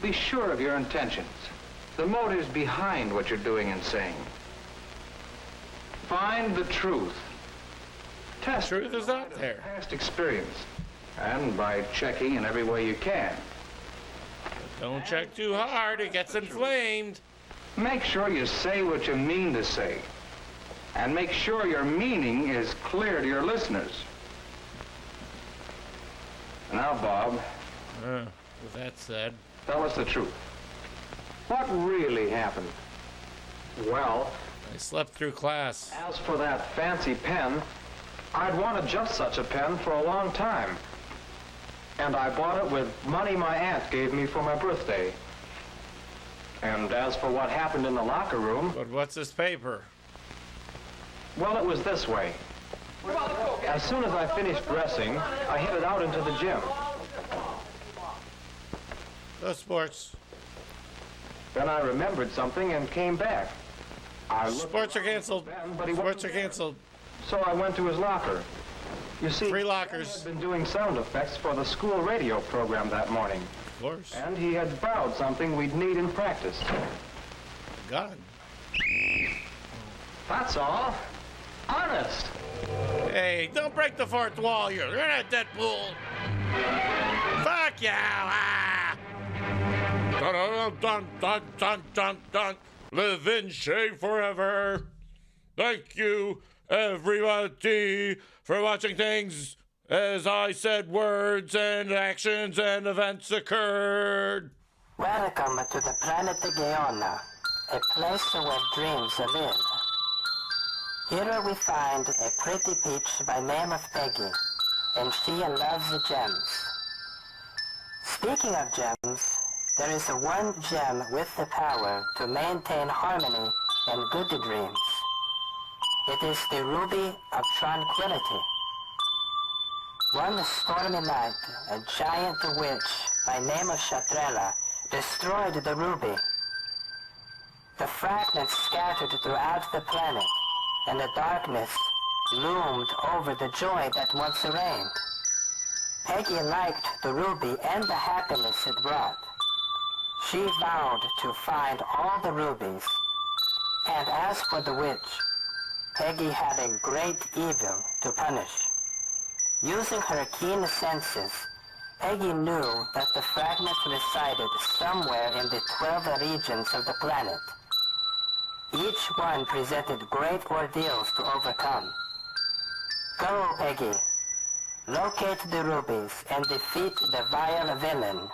Be sure of your intentions, the motives behind what you're doing and saying. Find the truth. Test truth is out there. Past experience, and by checking in every way you can. But don't check too hard; it gets inflamed. Make sure you say what you mean to say, and make sure your meaning is clear to your listeners. Now, Bob. With that said, tell us the truth. What really happened? Well, I slept through class. As for that fancy pen, I'd wanted just such a pen for a long time. And I bought it with money my aunt gave me for my birthday. And as for what happened in the locker room... But what's this paper? Well, it was this way. As soon as I finished dressing, I headed out into the gym. The sports. Then I remembered something and came back. Sports are canceled. Sports are canceled. So I went to his locker. You see, 3 lockers. Ben had been doing sound effects for the school radio program that morning. Of course. And he had borrowed something we'd need in practice. Gun. That's all. Honest. Hey, don't break the 4th wall. You're not Deadpool. Fuck you. Ah. Dun, dun, dun, dun, dun, dun, dun. Live in shame forever. Thank you, everybody, for watching things as I said words and actions and events occurred. Welcome to the planet Geona, a place where dreams live. Here we find a pretty peach by name of Peggy, and she loves the gems. Speaking of gems, there is one gem with the power to maintain harmony and good dreams. It is the Ruby of Tranquility. One stormy night, a giant witch by name of Chatrella destroyed the ruby. The fragments scattered throughout the planet, and the darkness loomed over the joy that once reigned. Peggy liked the ruby and the happiness it brought. She vowed to find all the rubies, and as for the witch, Peggy had a great evil to punish. Using her keen senses, Peggy knew that the fragments resided somewhere in the 12 regions of the planet. Each one presented great ordeals to overcome. Go, Peggy. Locate the rubies and defeat the vile villain.